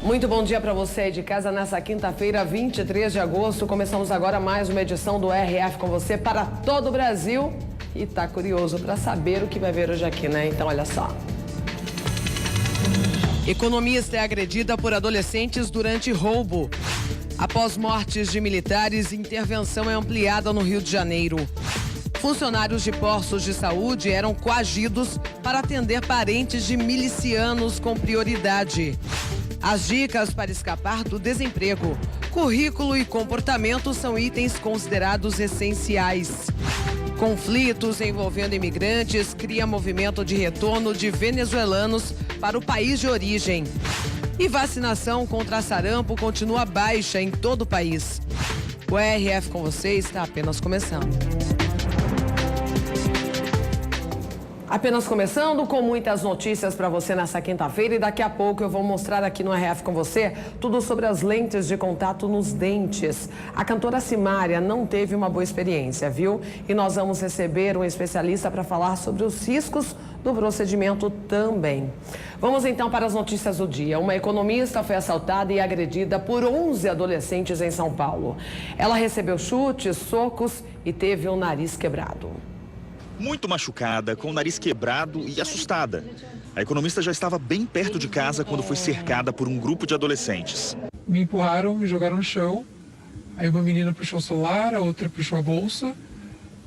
Muito bom dia para você aí de casa nessa quinta-feira, 23 de agosto. Começamos agora mais uma edição do RF com você para todo o Brasil. E tá curioso para saber o que vai ver hoje aqui, né? Então, olha só. Economista é agredida por adolescentes durante roubo. Após mortes de militares, intervenção é ampliada no Rio de Janeiro. Funcionários de postos de saúde eram coagidos para atender parentes de milicianos com prioridade. As dicas para escapar do desemprego. Currículo e comportamento são itens considerados essenciais. Conflitos envolvendo imigrantes cria movimento de retorno de venezuelanos para o país de origem. E vacinação contra sarampo continua baixa em todo o país. O RF com você está apenas começando. Apenas começando com muitas notícias para você nessa quinta-feira e daqui a pouco eu vou mostrar aqui no RF com você tudo sobre as lentes de contato nos dentes. A cantora Simária não teve uma boa experiência, viu? E nós vamos receber um especialista para falar sobre os riscos do procedimento também. Vamos então para as notícias do dia. Uma economista foi assaltada e agredida por 11 adolescentes em São Paulo. Ela recebeu chutes, socos e teve o nariz quebrado. Muito machucada, com o nariz quebrado e assustada. A economista já estava bem perto de casa quando foi cercada por um grupo de adolescentes. Me empurraram, me jogaram no chão. Aí uma menina puxou o celular, a outra puxou a bolsa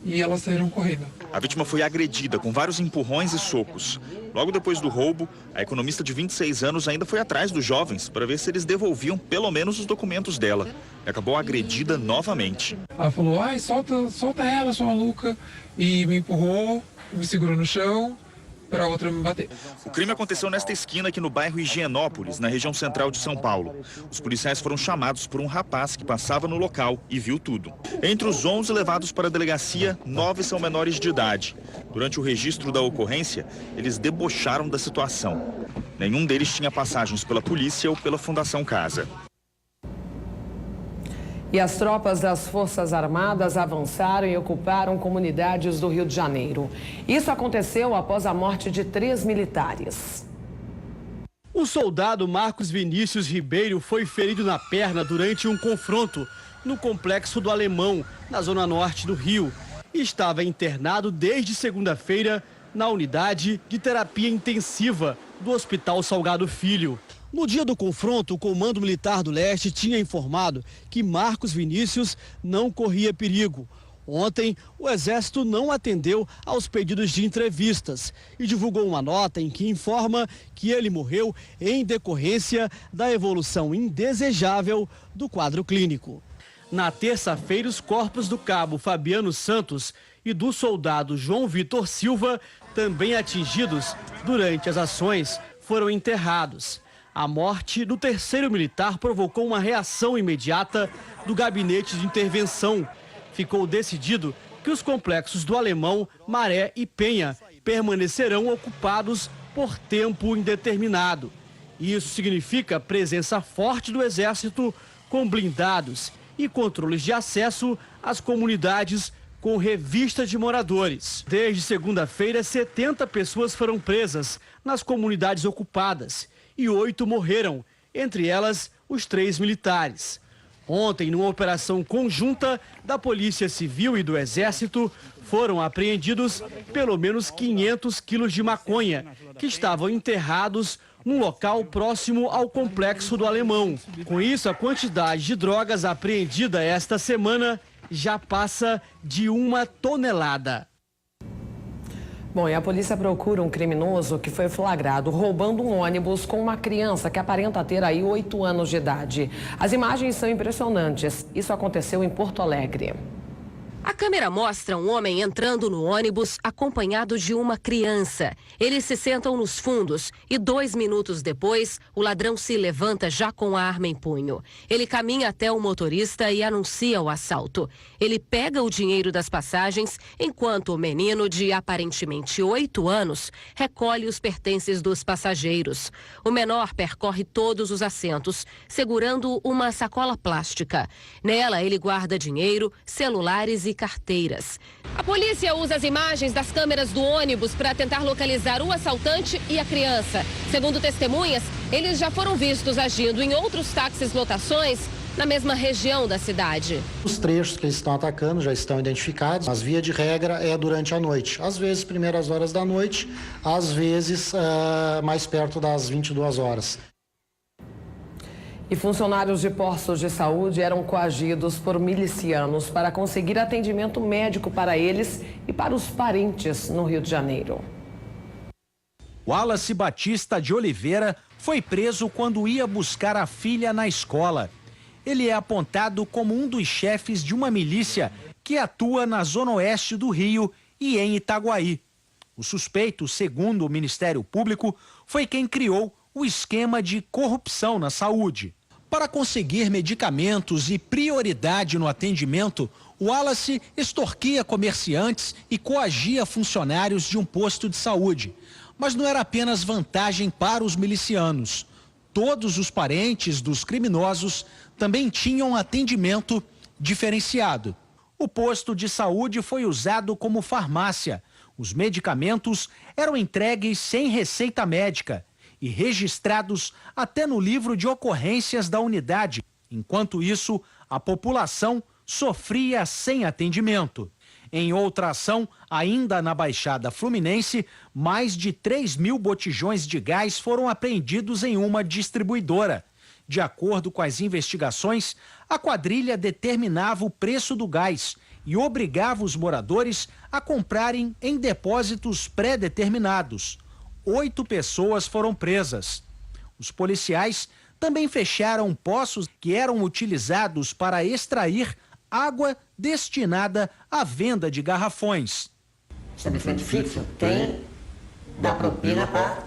e elas saíram correndo. A vítima foi agredida com vários empurrões e socos. Logo depois do roubo, a economista de 26 anos ainda foi atrás dos jovens para ver se eles devolviam pelo menos os documentos dela. E acabou agredida novamente. Ela falou, ai, solta ela, sua maluca. E me empurrou, me segurou no chão, para a outra me bater. O crime aconteceu nesta esquina aqui no bairro Higienópolis, na região central de São Paulo. Os policiais foram chamados por um rapaz que passava no local e viu tudo. Entre os 11 levados para a delegacia, 9 são menores de idade. Durante o registro da ocorrência, eles debocharam da situação. Nenhum deles tinha passagens pela polícia ou pela Fundação Casa. E as tropas das Forças Armadas avançaram e ocuparam comunidades do Rio de Janeiro. Isso aconteceu após a morte de 3 militares. O soldado Marcos Vinícius Ribeiro foi ferido na perna durante um confronto no Complexo do Alemão, na zona norte do Rio. E estava internado desde segunda-feira na unidade de terapia intensiva do Hospital Salgado Filho. No dia do confronto, o Comando Militar do Leste tinha informado que Marcos Vinícius não corria perigo. Ontem, o Exército não atendeu aos pedidos de entrevistas e divulgou uma nota em que informa que ele morreu em decorrência da evolução indesejável do quadro clínico. Na terça-feira, os corpos do cabo Fabiano Santos e do soldado João Vitor Silva, também atingidos durante as ações, foram enterrados. A morte do terceiro militar provocou uma reação imediata do gabinete de intervenção. Ficou decidido que os complexos do Alemão, Maré e Penha permanecerão ocupados por tempo indeterminado. Isso significa presença forte do Exército com blindados e controles de acesso às comunidades com revista de moradores. Desde segunda-feira, 70 pessoas foram presas nas comunidades ocupadas e 8 morreram, entre elas os 3 militares. Ontem, numa operação conjunta da Polícia Civil e do Exército, foram apreendidos pelo menos 500 quilos de maconha, que estavam enterrados num local próximo ao Complexo do Alemão. Com isso, a quantidade de drogas apreendida esta semana já passa de 1 tonelada. Bom, e a polícia procura um criminoso que foi flagrado roubando um ônibus com uma criança que aparenta ter aí 8 anos de idade. As imagens são impressionantes. Isso aconteceu em Porto Alegre. A câmera mostra um homem entrando no ônibus acompanhado de uma criança. Eles se sentam nos fundos e 2 minutos depois, o ladrão se levanta já com a arma em punho. Ele caminha até o motorista e anuncia o assalto. Ele pega o dinheiro das passagens, enquanto o menino, de aparentemente 8 anos, recolhe os pertences dos passageiros. O menor percorre todos os assentos, segurando uma sacola plástica. Nela, ele guarda dinheiro, celulares e carteiras. A polícia usa as imagens das câmeras do ônibus para tentar localizar o assaltante e a criança. Segundo testemunhas, eles já foram vistos agindo em outros táxis lotações na mesma região da cidade. Os trechos que eles estão atacando já estão identificados, mas via de regra é durante a noite. Às vezes, primeiras horas da noite, às vezes mais perto das 22 horas. E funcionários de postos de saúde eram coagidos por milicianos para conseguir atendimento médico para eles e para os parentes no Rio de Janeiro. Wallace Batista de Oliveira foi preso quando ia buscar a filha na escola. Ele é apontado como um dos chefes de uma milícia que atua na zona oeste do Rio e em Itaguaí. O suspeito, segundo o Ministério Público, foi quem criou o esquema de corrupção na saúde. Para conseguir medicamentos e prioridade no atendimento, Wallace extorquia comerciantes e coagia funcionários de um posto de saúde. Mas não era apenas vantagem para os milicianos. Todos os parentes dos criminosos também tinham atendimento diferenciado. O posto de saúde foi usado como farmácia. Os medicamentos eram entregues sem receita médica e registrados até no livro de ocorrências da unidade. Enquanto isso, a população sofria sem atendimento. Em outra ação, ainda na Baixada Fluminense, mais de 3.000 botijões de gás foram apreendidos em uma distribuidora. De acordo com as investigações, a quadrilha determinava o preço do gás e obrigava os moradores a comprarem em depósitos pré-determinados. 8 pessoas foram presas. Os policiais também fecharam poços que eram utilizados para extrair água destinada à venda de garrafões. Estabelecimento fixo tem da propina para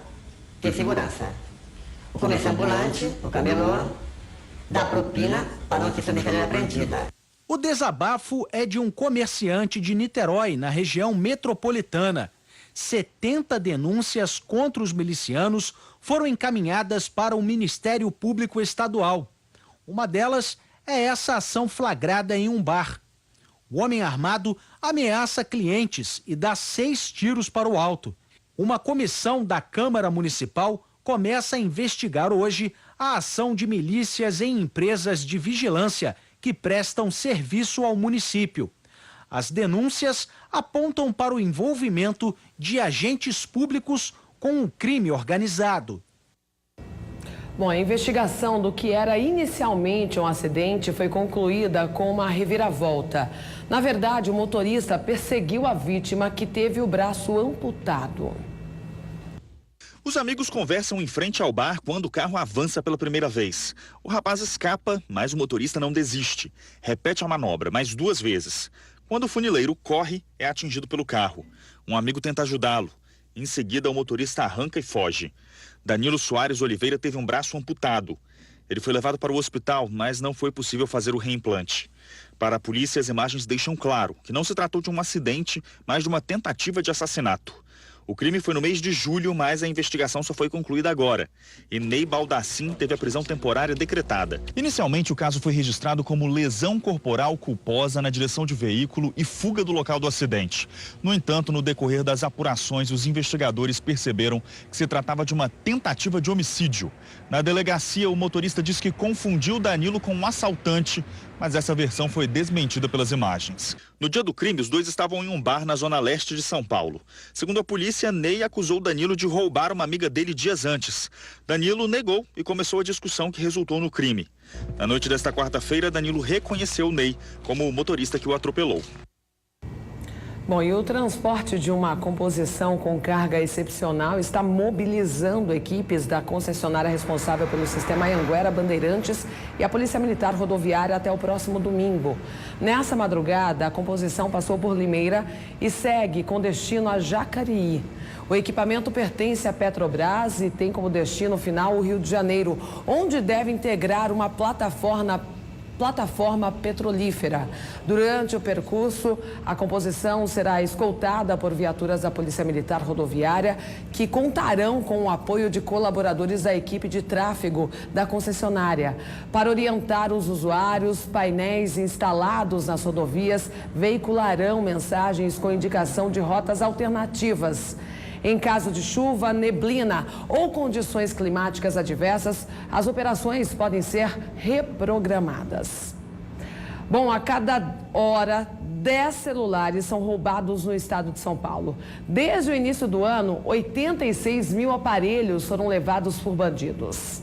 ter segurança. O comércio ambulante, o camelô, dá propina para não ter sua mercadoria apreendida. O desabafo é de um comerciante de Niterói, na região metropolitana. 70 denúncias contra os milicianos foram encaminhadas para o Ministério Público Estadual. Uma delas é essa ação flagrada em um bar. O homem armado ameaça clientes e dá 6 tiros para o alto. Uma comissão da Câmara Municipal começa a investigar hoje a ação de milícias em empresas de vigilância que prestam serviço ao município. As denúncias apontam para o envolvimento de agentes públicos com o crime organizado. Bom, a investigação do que era inicialmente um acidente foi concluída com uma reviravolta. Na verdade, o motorista perseguiu a vítima, que teve o braço amputado. Os amigos conversam em frente ao bar quando o carro avança pela primeira vez. O rapaz escapa, mas o motorista não desiste. Repete a manobra mais 2 vezes. Quando o funileiro corre, é atingido pelo carro. Um amigo tenta ajudá-lo. Em seguida, o motorista arranca e foge. Danilo Soares Oliveira teve um braço amputado. Ele foi levado para o hospital, mas não foi possível fazer o reimplante. Para a polícia, as imagens deixam claro que não se tratou de um acidente, mas de uma tentativa de assassinato. O crime foi no mês de julho, mas a investigação só foi concluída agora. E Ney Baldassim teve a prisão temporária decretada. Inicialmente, o caso foi registrado como lesão corporal culposa na direção de veículo e fuga do local do acidente. No entanto, no decorrer das apurações, os investigadores perceberam que se tratava de uma tentativa de homicídio. Na delegacia, o motorista disse que confundiu Danilo com um assaltante, mas essa versão foi desmentida pelas imagens. No dia do crime, os dois estavam em um bar na zona leste de São Paulo. Segundo a polícia, Ney acusou Danilo de roubar uma amiga dele dias antes. Danilo negou e começou a discussão que resultou no crime. Na noite desta quarta-feira, Danilo reconheceu Ney como o motorista que o atropelou. Bom, e o transporte de uma composição com carga excepcional está mobilizando equipes da concessionária responsável pelo sistema Anhanguera Bandeirantes e a Polícia Militar Rodoviária até o próximo domingo. Nessa madrugada, a composição passou por Limeira e segue com destino a Jacareí. O equipamento pertence à Petrobras e tem como destino final o Rio de Janeiro, onde deve integrar uma plataforma petrolífera. Durante o percurso, a composição será escoltada por viaturas da Polícia Militar Rodoviária, que contarão com o apoio de colaboradores da equipe de tráfego da concessionária. Para orientar os usuários, painéis instalados nas rodovias veicularão mensagens com indicação de rotas alternativas. Em caso de chuva, neblina ou condições climáticas adversas, as operações podem ser reprogramadas. Bom, a cada hora, 10 celulares são roubados no estado de São Paulo. Desde o início do ano, 86 mil aparelhos foram levados por bandidos.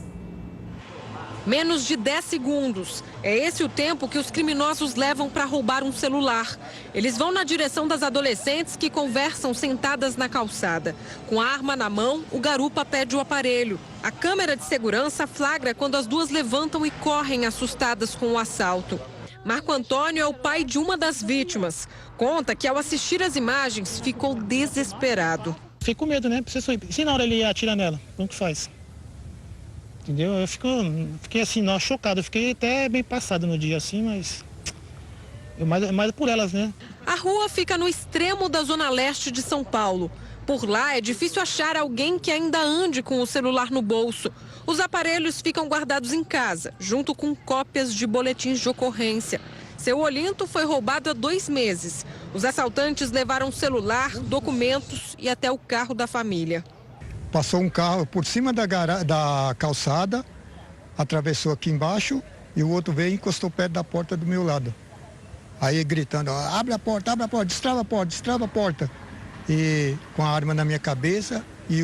Menos de 10 segundos. É esse o tempo que os criminosos levam para roubar um celular. Eles vão na direção das adolescentes que conversam sentadas na calçada. Com a arma na mão, o garupa pede o aparelho. A câmera de segurança flagra quando as duas levantam e correm assustadas com o assalto. Marco Antônio é o pai de uma das vítimas. Conta que ao assistir as imagens ficou desesperado. Fiquei com medo, né? Se na hora ele atira nela, como que faz? Entendeu? Eu fiquei assim, chocado. Eu fiquei até bem passado no dia assim, mas... mais por elas, né? A rua fica no extremo da zona leste de São Paulo. Por lá é difícil achar alguém que ainda ande com o celular no bolso. Os aparelhos ficam guardados em casa, junto com cópias de boletins de ocorrência. Seu Olinto foi roubado há 2 meses. Os assaltantes levaram celular, documentos e até o carro da família. Passou um carro por cima da calçada, atravessou aqui embaixo e o outro veio e encostou perto da porta do meu lado. Aí gritando, abre a porta, destrava a porta. E com a arma na minha cabeça e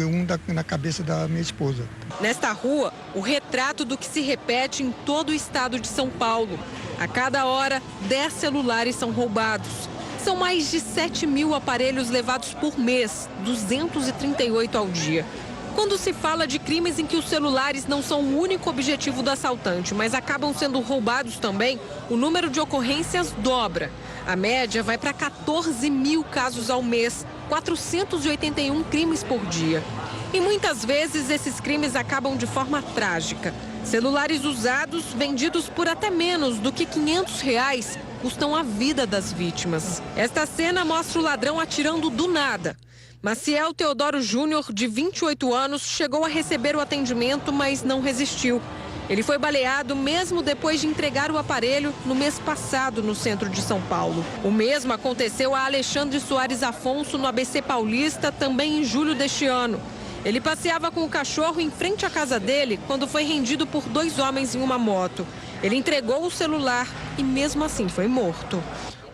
na cabeça da minha esposa. Nesta rua, o retrato do que se repete em todo o estado de São Paulo. A cada hora, 10 celulares são roubados. São mais de 7 mil aparelhos levados por mês, 238 ao dia. Quando se fala de crimes em que os celulares não são o único objetivo do assaltante, mas acabam sendo roubados também, o número de ocorrências dobra. A média vai para 14 mil casos ao mês, 481 crimes por dia. E muitas vezes esses crimes acabam de forma trágica. Celulares usados, vendidos por até menos do que R$500, custam a vida das vítimas. Esta cena mostra o ladrão atirando do nada. Maciel Teodoro Júnior, de 28 anos, chegou a receber o atendimento, mas não resistiu. Ele foi baleado mesmo depois de entregar o aparelho no mês passado no centro de São Paulo. O mesmo aconteceu a Alexandre Soares Afonso no ABC Paulista, também em julho deste ano. Ele passeava com o cachorro em frente à casa dele quando foi rendido por 2 homens em uma moto. Ele entregou o celular e mesmo assim foi morto.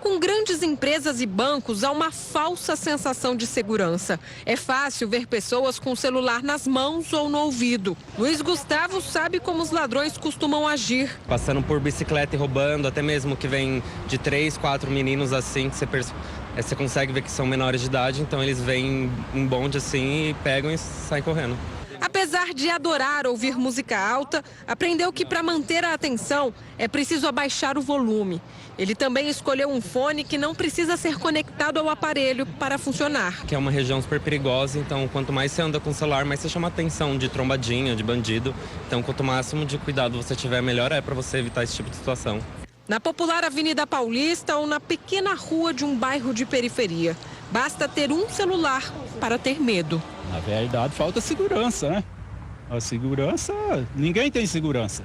Com grandes empresas e bancos, há uma falsa sensação de segurança. É fácil ver pessoas com o celular nas mãos ou no ouvido. Luiz Gustavo sabe como os ladrões costumam agir. Passando por bicicleta e roubando, até mesmo que vem de 3, 4 meninos assim, que você consegue ver que são menores de idade, então eles vêm em bonde assim e pegam e saem correndo. Apesar de adorar ouvir música alta, aprendeu que para manter a atenção é preciso abaixar o volume. Ele também escolheu um fone que não precisa ser conectado ao aparelho para funcionar. Que é uma região super perigosa, então quanto mais você anda com o celular, mais você chama atenção de trombadinha, de bandido. Então quanto máximo de cuidado você tiver, melhor é para você evitar esse tipo de situação. Na popular Avenida Paulista ou na pequena rua de um bairro de periferia, basta ter um celular para ter medo. Na verdade, falta segurança, né? A segurança, ninguém tem segurança.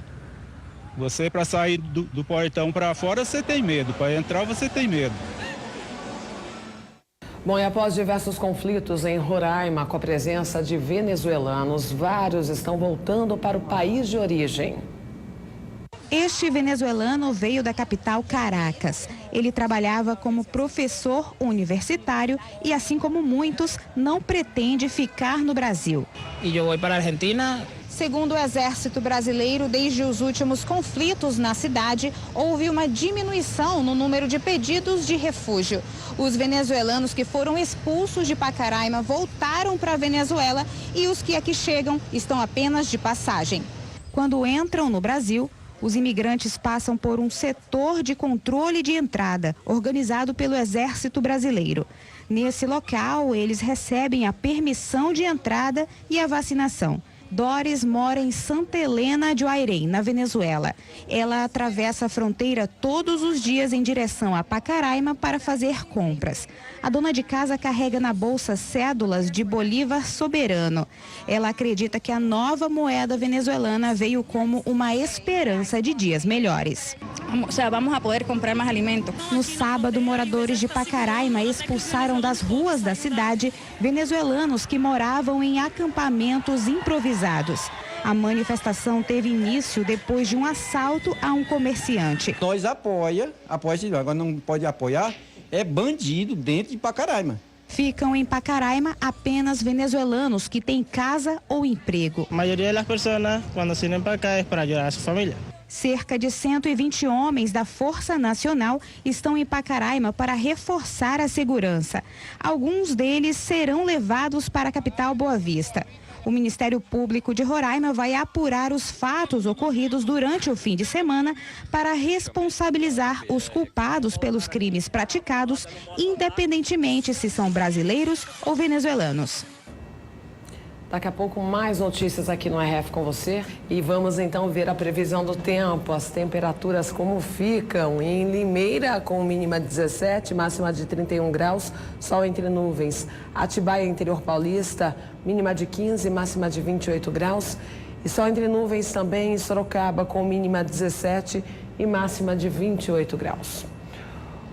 Você, para sair do portão para fora, você tem medo. Para entrar, você tem medo. Bom, e após diversos conflitos em Roraima, com a presença de venezuelanos, vários estão voltando para o país de origem. Este venezuelano veio da capital Caracas. Ele trabalhava como professor universitário e, assim como muitos, não pretende ficar no Brasil. E eu vou para a Argentina Segundo o Exército Brasileiro, desde os últimos conflitos na cidade, houve uma diminuição no número de pedidos de refúgio. Os venezuelanos que foram expulsos de Pacaraima voltaram para a Venezuela e os que aqui chegam estão apenas de passagem. Quando entram no Brasil, os imigrantes passam por um setor de controle de entrada, organizado pelo Exército Brasileiro. Nesse local, eles recebem a permissão de entrada e a vacinação. Doris mora em Santa Helena de Oairém, na Venezuela. Ela atravessa a fronteira todos os dias em direção a Pacaraima para fazer compras. A dona de casa carrega na bolsa cédulas de Bolívar soberano. Ela acredita que a nova moeda venezuelana veio como uma esperança de dias melhores. Vamos a poder comprar mais alimentos. No sábado, moradores de Pacaraima expulsaram das ruas da cidade venezuelanos que moravam em acampamentos improvisados. A manifestação teve início depois de um assalto a um comerciante. Nós apoia, agora não pode apoiar, é bandido dentro de Pacaraima. Ficam em Pacaraima apenas venezuelanos que têm casa ou emprego. A maioria das pessoas, quando se vêm para cá, é para ajudar a sua família. Cerca de 120 homens da Força Nacional estão em Pacaraima para reforçar a segurança. Alguns deles serão levados para a capital Boa Vista. O Ministério Público de Roraima vai apurar os fatos ocorridos durante o fim de semana para responsabilizar os culpados pelos crimes praticados, independentemente se são brasileiros ou venezuelanos. Daqui a pouco mais notícias aqui no RF com você e vamos então ver a previsão do tempo, as temperaturas como ficam. Em Limeira com mínima de 17, máxima de 31 graus, sol entre nuvens. Atibaia, interior paulista, mínima de 15, máxima de 28 graus e sol entre nuvens também em Sorocaba com mínima de 17 e máxima de 28 graus.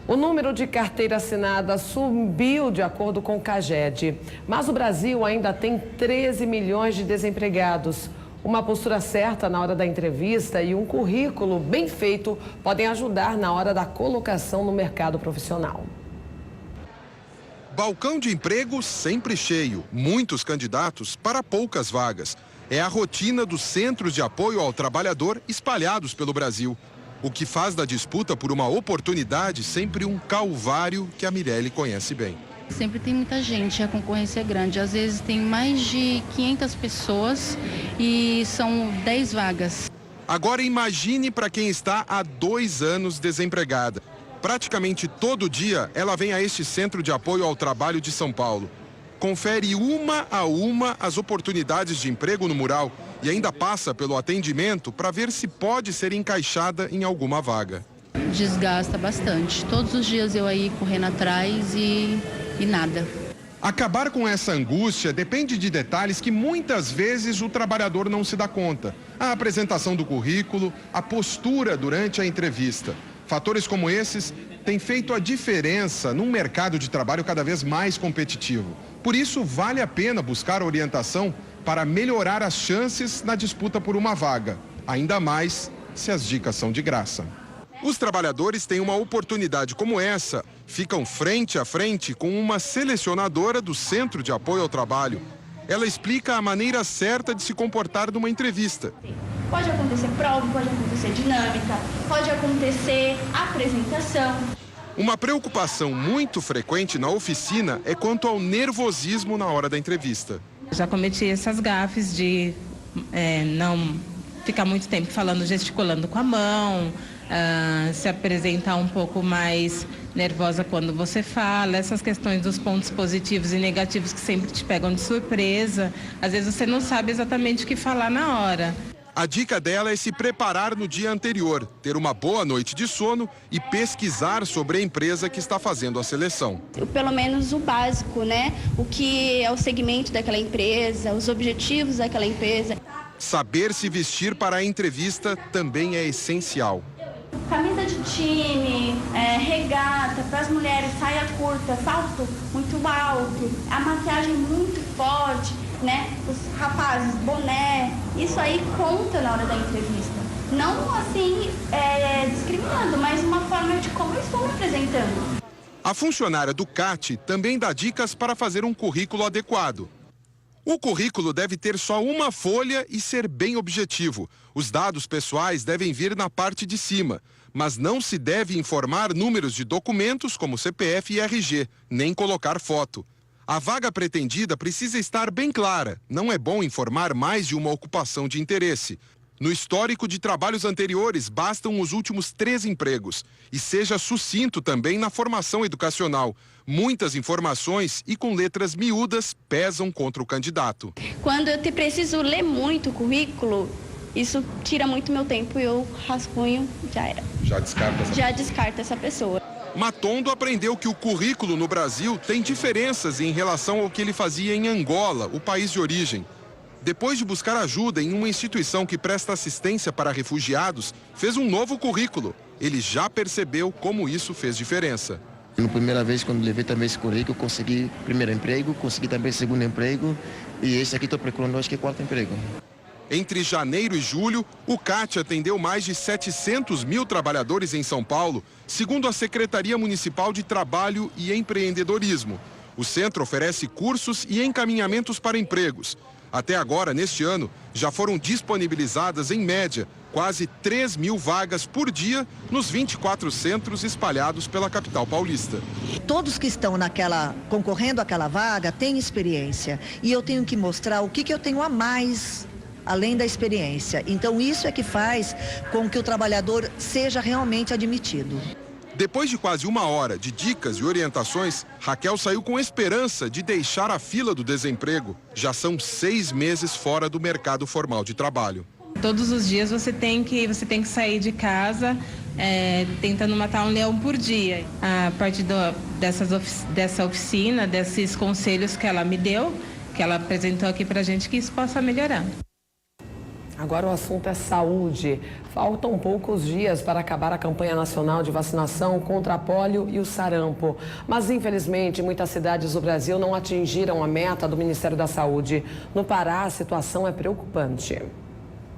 O número de carteira assinada subiu de acordo com o CAGED, mas o Brasil ainda tem 13 milhões de desempregados. Uma postura certa na hora da entrevista e um currículo bem feito podem ajudar na hora da colocação no mercado profissional. Balcão de emprego sempre cheio, muitos candidatos para poucas vagas. É a rotina dos centros de apoio ao trabalhador espalhados pelo Brasil. O que faz da disputa por uma oportunidade sempre um calvário que a Mirelle conhece bem. Sempre tem muita gente, a concorrência é grande. Às vezes tem mais de 500 pessoas e são 10 vagas. Agora imagine para quem está há 2 anos desempregada. Praticamente todo dia ela vem a este Centro de Apoio ao Trabalho de São Paulo. Confere uma a uma as oportunidades de emprego no mural e ainda passa pelo atendimento para ver se pode ser encaixada em alguma vaga. Desgasta bastante. Todos os dias eu aí correndo atrás e nada. Acabar com essa angústia depende de detalhes que muitas vezes o trabalhador não se dá conta. A apresentação do currículo, a postura durante a entrevista. Fatores como esses têm feito a diferença num mercado de trabalho cada vez mais competitivo. Por isso, vale a pena buscar orientação para melhorar as chances na disputa por uma vaga, ainda mais se as dicas são de graça. Os trabalhadores têm uma oportunidade como essa, ficam frente a frente com uma selecionadora do Centro de Apoio ao Trabalho. Ela explica a maneira certa de se comportar numa entrevista. Pode acontecer prova, pode acontecer dinâmica, pode acontecer apresentação. Uma preocupação muito frequente na oficina é quanto ao nervosismo na hora da entrevista. Já cometi essas gafes de não ficar muito tempo falando, gesticulando com a mão, se apresentar um pouco mais nervosa quando você fala, essas questões dos pontos positivos e negativos que sempre te pegam de surpresa. Às vezes você não sabe exatamente o que falar na hora. A dica dela é se preparar no dia anterior, ter uma boa noite de sono e pesquisar sobre a empresa que está fazendo a seleção. Pelo menos o básico, né? O que é o segmento daquela empresa, os objetivos daquela empresa. Saber se vestir para a entrevista também é essencial. Camisa de time, regata, para as mulheres, saia curta, salto muito alto, a maquiagem muito forte, né? Os rapazes, boné, isso aí conta na hora da entrevista. Não assim, discriminando, mas uma forma de como eu estou me apresentando. A funcionária do CAT também dá dicas para fazer um currículo adequado. O currículo deve ter só uma folha e ser bem objetivo. Os dados pessoais devem vir na parte de cima, mas não se deve informar números de documentos como CPF e RG, nem colocar foto. A vaga pretendida precisa estar bem clara. Não é bom informar mais de uma ocupação de interesse. No histórico de trabalhos anteriores, bastam os últimos 3 empregos. E seja sucinto também na formação educacional. Muitas informações e com letras miúdas pesam contra o candidato. Quando eu preciso ler muito o currículo, isso tira muito meu tempo e eu rascunho, já era. Já descarta essa pessoa. Matondo aprendeu que o currículo no Brasil tem diferenças em relação ao que ele fazia em Angola, o país de origem. Depois de buscar ajuda em uma instituição que presta assistência para refugiados, fez um novo currículo. Ele já percebeu como isso fez diferença. Na primeira vez, quando levei também esse currículo, consegui primeiro emprego, consegui também segundo emprego e esse aqui estou procurando, acho que é 4º emprego. Entre janeiro e julho, o CAT atendeu mais de 700 mil trabalhadores em São Paulo, segundo a Secretaria Municipal de Trabalho e Empreendedorismo. O centro oferece cursos e encaminhamentos para empregos. Até agora, neste ano, já foram disponibilizadas, em média, quase 3 mil vagas por dia nos 24 centros espalhados pela capital paulista. Todos que estão concorrendo àquela vaga têm experiência e eu tenho que mostrar o que eu tenho a mais além da experiência. Então isso é que faz com que o trabalhador seja realmente admitido. Depois de quase 1 hora de dicas e orientações, Raquel saiu com esperança de deixar a fila do desemprego. Já são 6 meses fora do mercado formal de trabalho. Todos os dias você tem que sair de casa tentando matar um leão por dia. A partir dessa oficina, desses conselhos que ela me deu, que ela apresentou aqui pra gente, que isso possa melhorar. Agora o assunto é saúde. Faltam poucos dias para acabar a campanha nacional de vacinação contra a pólio e o sarampo. Mas, infelizmente, muitas cidades do Brasil não atingiram a meta do Ministério da Saúde. No Pará, a situação é preocupante.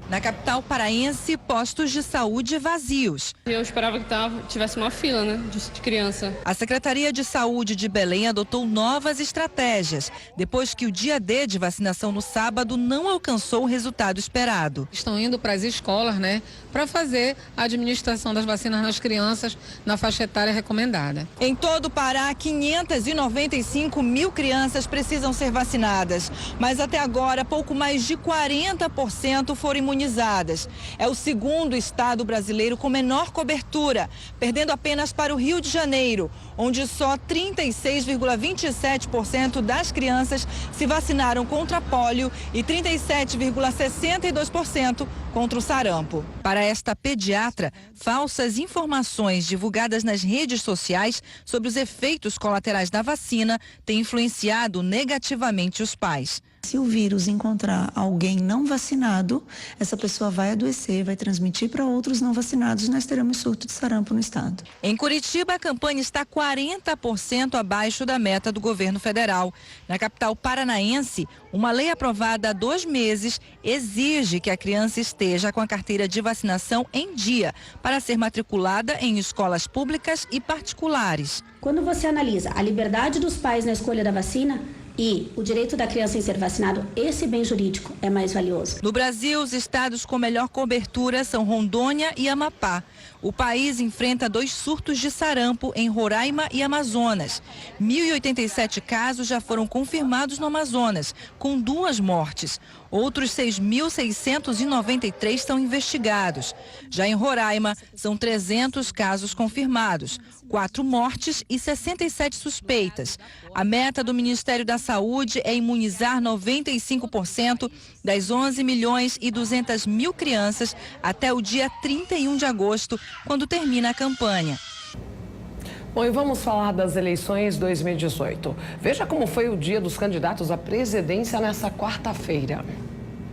Na capital paraense, postos de saúde vazios. Eu esperava que tivesse uma fila, né, de criança. A Secretaria de Saúde de Belém adotou novas estratégias, depois que o dia D de vacinação no sábado não alcançou o resultado esperado. Estão indo para as escolas, né, para fazer a administração das vacinas nas crianças na faixa etária recomendada. Em todo o Pará, 595 mil crianças precisam ser vacinadas, mas até agora pouco mais de 40% foram imunizadas. É o segundo estado brasileiro com menor cobertura, perdendo apenas para o Rio de Janeiro, onde só 36,27% das crianças se vacinaram contra pólio e 37,62% contra o sarampo. Para esta pediatra, falsas informações divulgadas nas redes sociais sobre os efeitos colaterais da vacina têm influenciado negativamente os pais. Se o vírus encontrar alguém não vacinado, essa pessoa vai adoecer, vai transmitir para outros não vacinados e nós teremos surto de sarampo no estado. Em Curitiba, a campanha está 40% abaixo da meta do governo federal. Na capital paranaense, uma lei aprovada há 2 meses exige que a criança esteja com a carteira de vacinação em dia para ser matriculada em escolas públicas e particulares. Quando você analisa a liberdade dos pais na escolha da vacina e o direito da criança em ser vacinado, esse bem jurídico é mais valioso. No Brasil, os estados com melhor cobertura são Rondônia e Amapá. O país enfrenta 2 surtos de sarampo em Roraima e Amazonas. 1.087 casos já foram confirmados no Amazonas, com 2 mortes. Outros 6.693 são investigados. Já em Roraima, são 300 casos confirmados, 4 mortes e 67 suspeitas. A meta do Ministério da Saúde é imunizar 95% das 11.200.000 crianças até o dia 31 de agosto, quando termina a campanha. Bom, e vamos falar das eleições 2018. Veja como foi o dia dos candidatos à presidência nessa quarta-feira.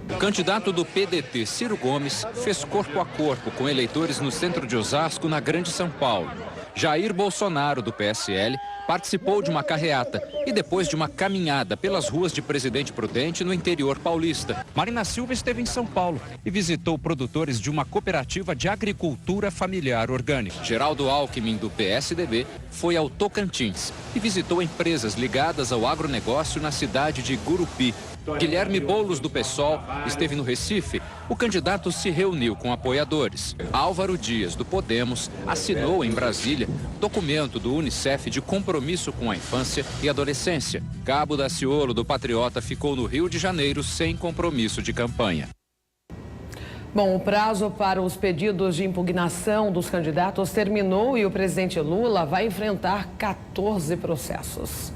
O candidato do PDT, Ciro Gomes, fez corpo a corpo com eleitores no centro de Osasco, na Grande São Paulo. Jair Bolsonaro, do PSL, participou de uma carreata e depois de uma caminhada pelas ruas de Presidente Prudente, no interior paulista. Marina Silva esteve em São Paulo e visitou produtores de uma cooperativa de agricultura familiar orgânica. Geraldo Alckmin, do PSDB, foi ao Tocantins e visitou empresas ligadas ao agronegócio na cidade de Gurupi. Guilherme Boulos, do PSOL, esteve no Recife. O candidato se reuniu com apoiadores. Álvaro Dias, do Podemos, assinou em Brasília documento do Unicef de compromisso com a infância e adolescência. Cabo Daciolo, do Patriota, ficou no Rio de Janeiro sem compromisso de campanha. Bom, o prazo para os pedidos de impugnação dos candidatos terminou e o presidente Lula vai enfrentar 14 processos.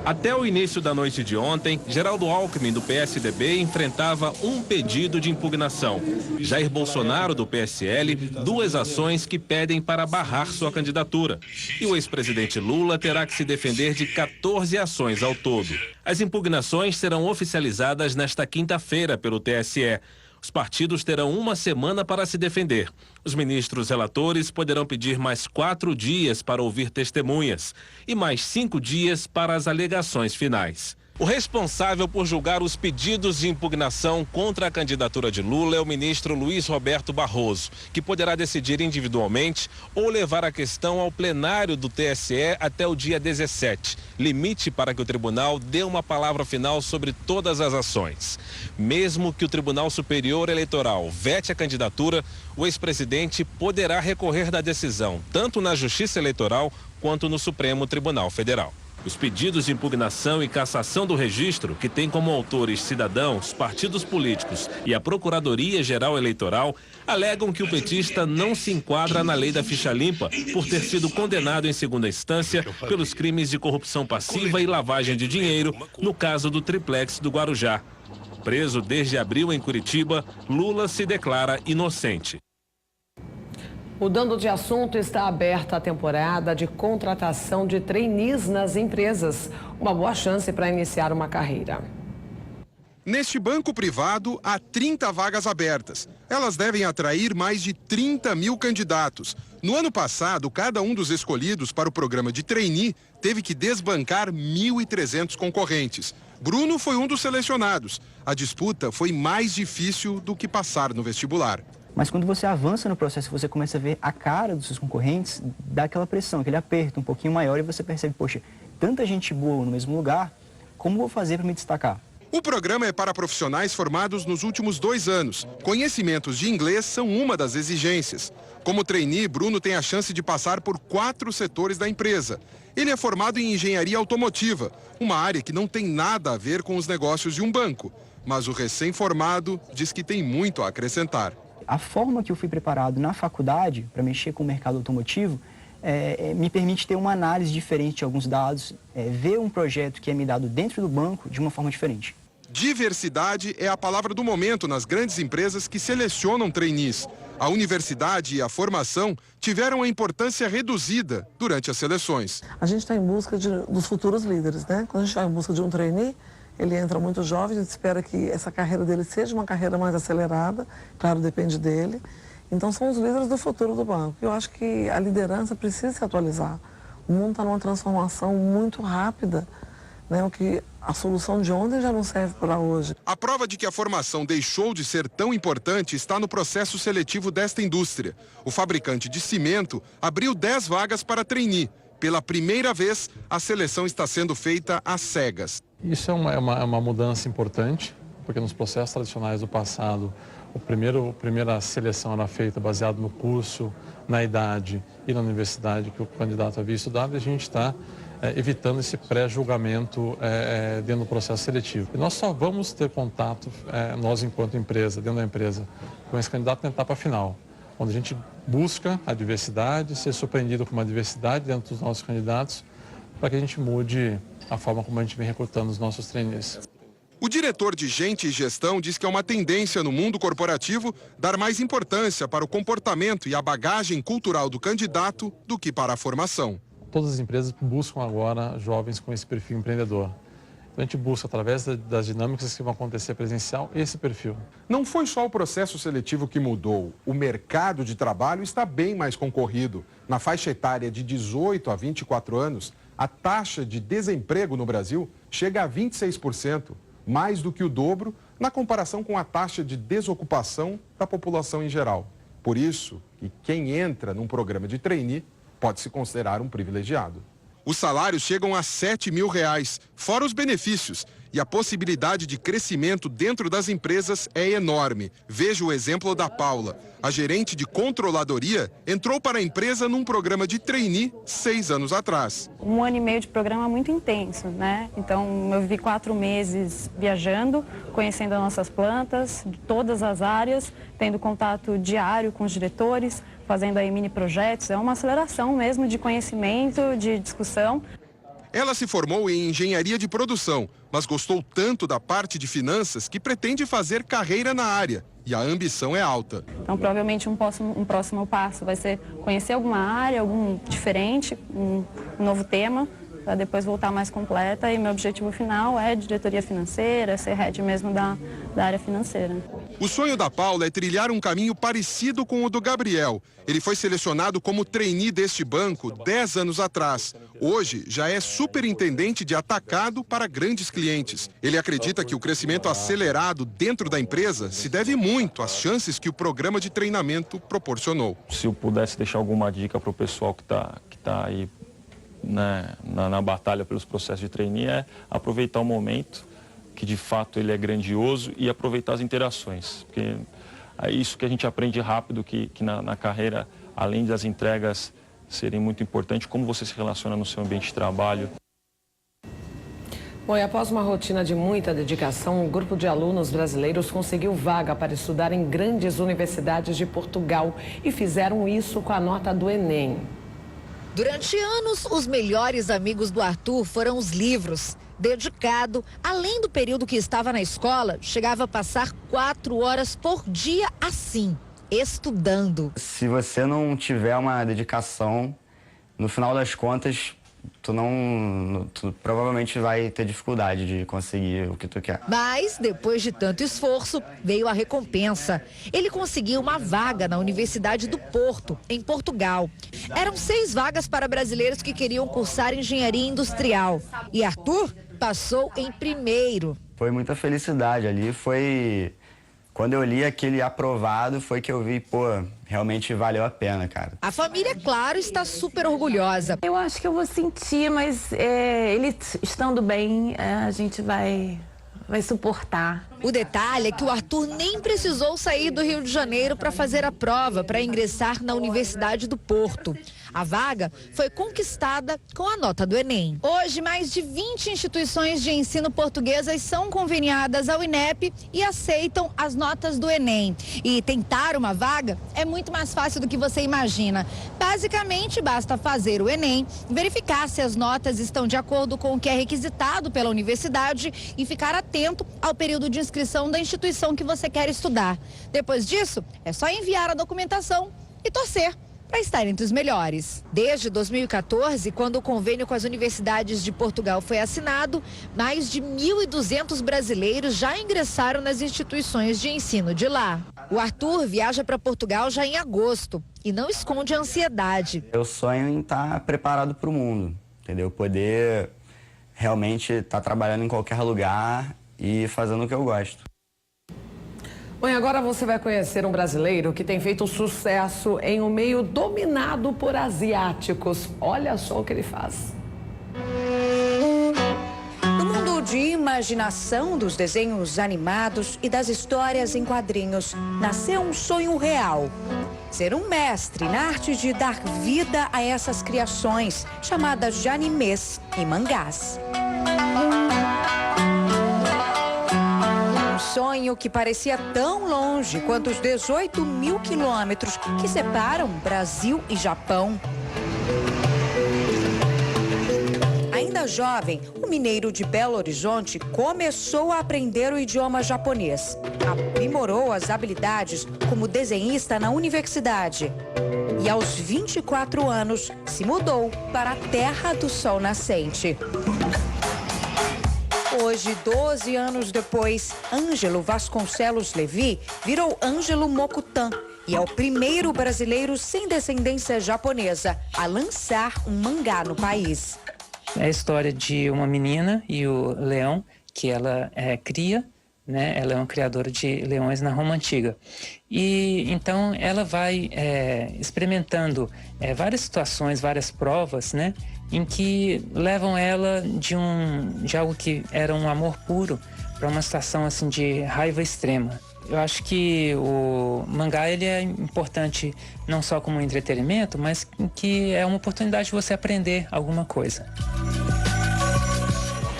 Até o início da noite de ontem, Geraldo Alckmin, do PSDB, enfrentava um pedido de impugnação. Jair Bolsonaro, do PSL, 2 ações que pedem para barrar sua candidatura. E o ex-presidente Lula terá que se defender de 14 ações ao todo. As impugnações serão oficializadas nesta quinta-feira pelo TSE. Os partidos terão uma semana para se defender. Os ministros relatores poderão pedir mais 4 dias para ouvir testemunhas e mais 5 dias para as alegações finais. O responsável por julgar os pedidos de impugnação contra a candidatura de Lula é o ministro Luiz Roberto Barroso, que poderá decidir individualmente ou levar a questão ao plenário do TSE até o dia 17, limite para que o tribunal dê uma palavra final sobre todas as ações. Mesmo que o Tribunal Superior Eleitoral vete a candidatura, o ex-presidente poderá recorrer da decisão, tanto na Justiça Eleitoral quanto no Supremo Tribunal Federal. Os pedidos de impugnação e cassação do registro, que tem como autores cidadãos, partidos políticos e a Procuradoria-Geral Eleitoral, alegam que o petista não se enquadra na lei da ficha limpa por ter sido condenado em segunda instância pelos crimes de corrupção passiva e lavagem de dinheiro, no caso do triplex do Guarujá. Preso desde abril em Curitiba, Lula se declara inocente. Mudando de assunto, está aberta a temporada de contratação de trainees nas empresas. Uma boa chance para iniciar uma carreira. Neste banco privado, há 30 vagas abertas. Elas devem atrair mais de 30 mil candidatos. No ano passado, cada um dos escolhidos para o programa de trainee teve que desbancar 1.300 concorrentes. Bruno foi um dos selecionados. A disputa foi mais difícil do que passar no vestibular. Mas quando você avança no processo, você começa a ver a cara dos seus concorrentes, dá aquela pressão, aquele aperto um pouquinho maior e você percebe, poxa, tanta gente boa no mesmo lugar, como vou fazer para me destacar? O programa é para profissionais formados nos últimos 2 anos. Conhecimentos de inglês são uma das exigências. Como trainee, Bruno tem a chance de passar por 4 setores da empresa. Ele é formado em engenharia automotiva, uma área que não tem nada a ver com os negócios de um banco. Mas o recém-formado diz que tem muito a acrescentar. A forma que eu fui preparado na faculdade para mexer com o mercado automotivo me permite ter uma análise diferente de alguns dados, ver um projeto que é me dado dentro do banco de uma forma diferente. Diversidade é a palavra do momento nas grandes empresas que selecionam trainees. A universidade e a formação tiveram a importância reduzida durante as seleções. A gente está em busca dos futuros líderes, né? Quando a gente está em busca de um trainee, ele entra muito jovem, a gente espera que essa carreira dele seja uma carreira mais acelerada, claro, depende dele. Então são os líderes do futuro do banco. Eu acho que a liderança precisa se atualizar. O mundo está numa transformação muito rápida, né? O que a solução de ontem já não serve para hoje. A prova de que a formação deixou de ser tão importante está no processo seletivo desta indústria. O fabricante de cimento abriu 10 vagas para trainee. Pela primeira vez, a seleção está sendo feita às cegas. Isso é uma mudança importante, porque nos processos tradicionais do passado, a primeira seleção era feita baseada no curso, na idade e na universidade que o candidato havia estudado, e a gente está evitando esse pré-julgamento dentro do processo seletivo. E nós só vamos ter contato, nós enquanto empresa, dentro da empresa, com esse candidato na etapa final, onde a gente busca a diversidade, ser surpreendido com uma diversidade dentro dos nossos candidatos, para que a gente mude a forma como a gente vem recrutando os nossos trainees. O diretor de Gente e Gestão diz que é uma tendência no mundo corporativo dar mais importância para o comportamento e a bagagem cultural do candidato do que para a formação. Todas as empresas buscam agora jovens com esse perfil empreendedor. Então a gente busca, através das dinâmicas que vão acontecer presencial, esse perfil. Não foi só o processo seletivo que mudou. O mercado de trabalho está bem mais concorrido. Na faixa etária de 18 a 24 anos, a taxa de desemprego no Brasil chega a 26%, mais do que o dobro na comparação com a taxa de desocupação da população em geral. Por isso, quem entra num programa de trainee pode se considerar um privilegiado. Os salários chegam a R$ 7.000, fora os benefícios. E a possibilidade de crescimento dentro das empresas é enorme. Veja o exemplo da Paula. A gerente de controladoria entrou para a empresa num programa de trainee 6 anos atrás. 1 ano e meio de programa muito intenso, né? Então eu vivi 4 meses viajando, conhecendo as nossas plantas, de todas as áreas, tendo contato diário com os diretores, fazendo aí mini projetos. É uma aceleração mesmo de conhecimento, de discussão. Ela se formou em engenharia de produção, mas gostou tanto da parte de finanças que pretende fazer carreira na área. E a ambição é alta. Então, provavelmente um próximo passo vai ser conhecer alguma área, algum diferente, um novo tema, para depois voltar mais completa. E meu objetivo final é diretoria financeira, ser head mesmo da área financeira. O sonho da Paula é trilhar um caminho parecido com o do Gabriel. Ele foi selecionado como trainee deste banco 10 anos atrás. Hoje, já é superintendente de atacado para grandes clientes. Ele acredita que o crescimento acelerado dentro da empresa se deve muito às chances que o programa de treinamento proporcionou. Se eu pudesse deixar alguma dica para o pessoal que tá aí, né, na batalha pelos processos de trainee, é aproveitar o momento, que de fato ele é grandioso, e aproveitar as interações. Porque é isso que a gente aprende rápido, que na carreira, além das entregas serem muito importantes, como você se relaciona no seu ambiente de trabalho. Bom, e após uma rotina de muita dedicação, um grupo de alunos brasileiros conseguiu vaga para estudar em grandes universidades de Portugal e fizeram isso com a nota do Enem. Durante anos, os melhores amigos do Arthur foram os livros. Dedicado, além do período que estava na escola, chegava a passar 4 horas por dia assim, estudando. Se você não tiver uma dedicação, no final das contas, tu provavelmente vai ter dificuldade de conseguir o que tu quer. Mas, depois de tanto esforço, veio a recompensa. Ele conseguiu uma vaga na Universidade do Porto, em Portugal. Eram 6 vagas para brasileiros que queriam cursar engenharia industrial. E Arthur passou em primeiro. Foi muita felicidade ali, foi... Quando eu li aquele aprovado, foi que eu vi, pô, realmente valeu a pena, cara. A família, claro, está super orgulhosa. Eu acho que eu vou sentir, mas ele estando bem, a gente vai suportar. O detalhe é que o Arthur nem precisou sair do Rio de Janeiro para fazer a prova para ingressar na Universidade do Porto. A vaga foi conquistada com a nota do Enem. Hoje, mais de 20 instituições de ensino portuguesas são conveniadas ao INEP e aceitam as notas do Enem. E tentar uma vaga é muito mais fácil do que você imagina. Basicamente, basta fazer o Enem, verificar se as notas estão de acordo com o que é requisitado pela universidade e ficar atento ao período de inscrição da instituição que você quer estudar. Depois disso, é só enviar a documentação e torcer para estar entre os melhores. Desde 2014, quando o convênio com as universidades de Portugal foi assinado, mais de 1.200 brasileiros já ingressaram nas instituições de ensino de lá. O Arthur viaja para Portugal já em agosto e não esconde a ansiedade. Eu sonho em estar preparado para o mundo, entendeu? Poder realmente estar trabalhando em qualquer lugar e fazendo o que eu gosto. Bom, e agora você vai conhecer um brasileiro que tem feito sucesso em um meio dominado por asiáticos. Olha só o que ele faz. No mundo de imaginação dos desenhos animados e das histórias em quadrinhos, nasceu um sonho real. Ser um mestre na arte de dar vida a essas criações, chamadas de animes e mangás. Sonho que parecia tão longe quanto os 18 mil quilômetros que separam Brasil e Japão. Ainda jovem, o mineiro de Belo Horizonte começou a aprender o idioma japonês. Aprimorou as habilidades como desenhista na universidade. E aos 24 anos, se mudou para a terra do sol nascente. Hoje, 12 anos depois, Ângelo Vasconcelos Levi virou Ângelo Mokutan e é o primeiro brasileiro sem descendência japonesa a lançar um mangá no país. É a história de uma menina e o leão que ela cria né? Ela é uma criadora de leões na Roma Antiga. E então ela vai experimentando várias situações, várias provas, né? Em que levam ela de algo que era um amor puro para uma situação assim de raiva extrema. Eu acho que o mangá ele é importante não só como entretenimento, mas que é uma oportunidade de você aprender alguma coisa.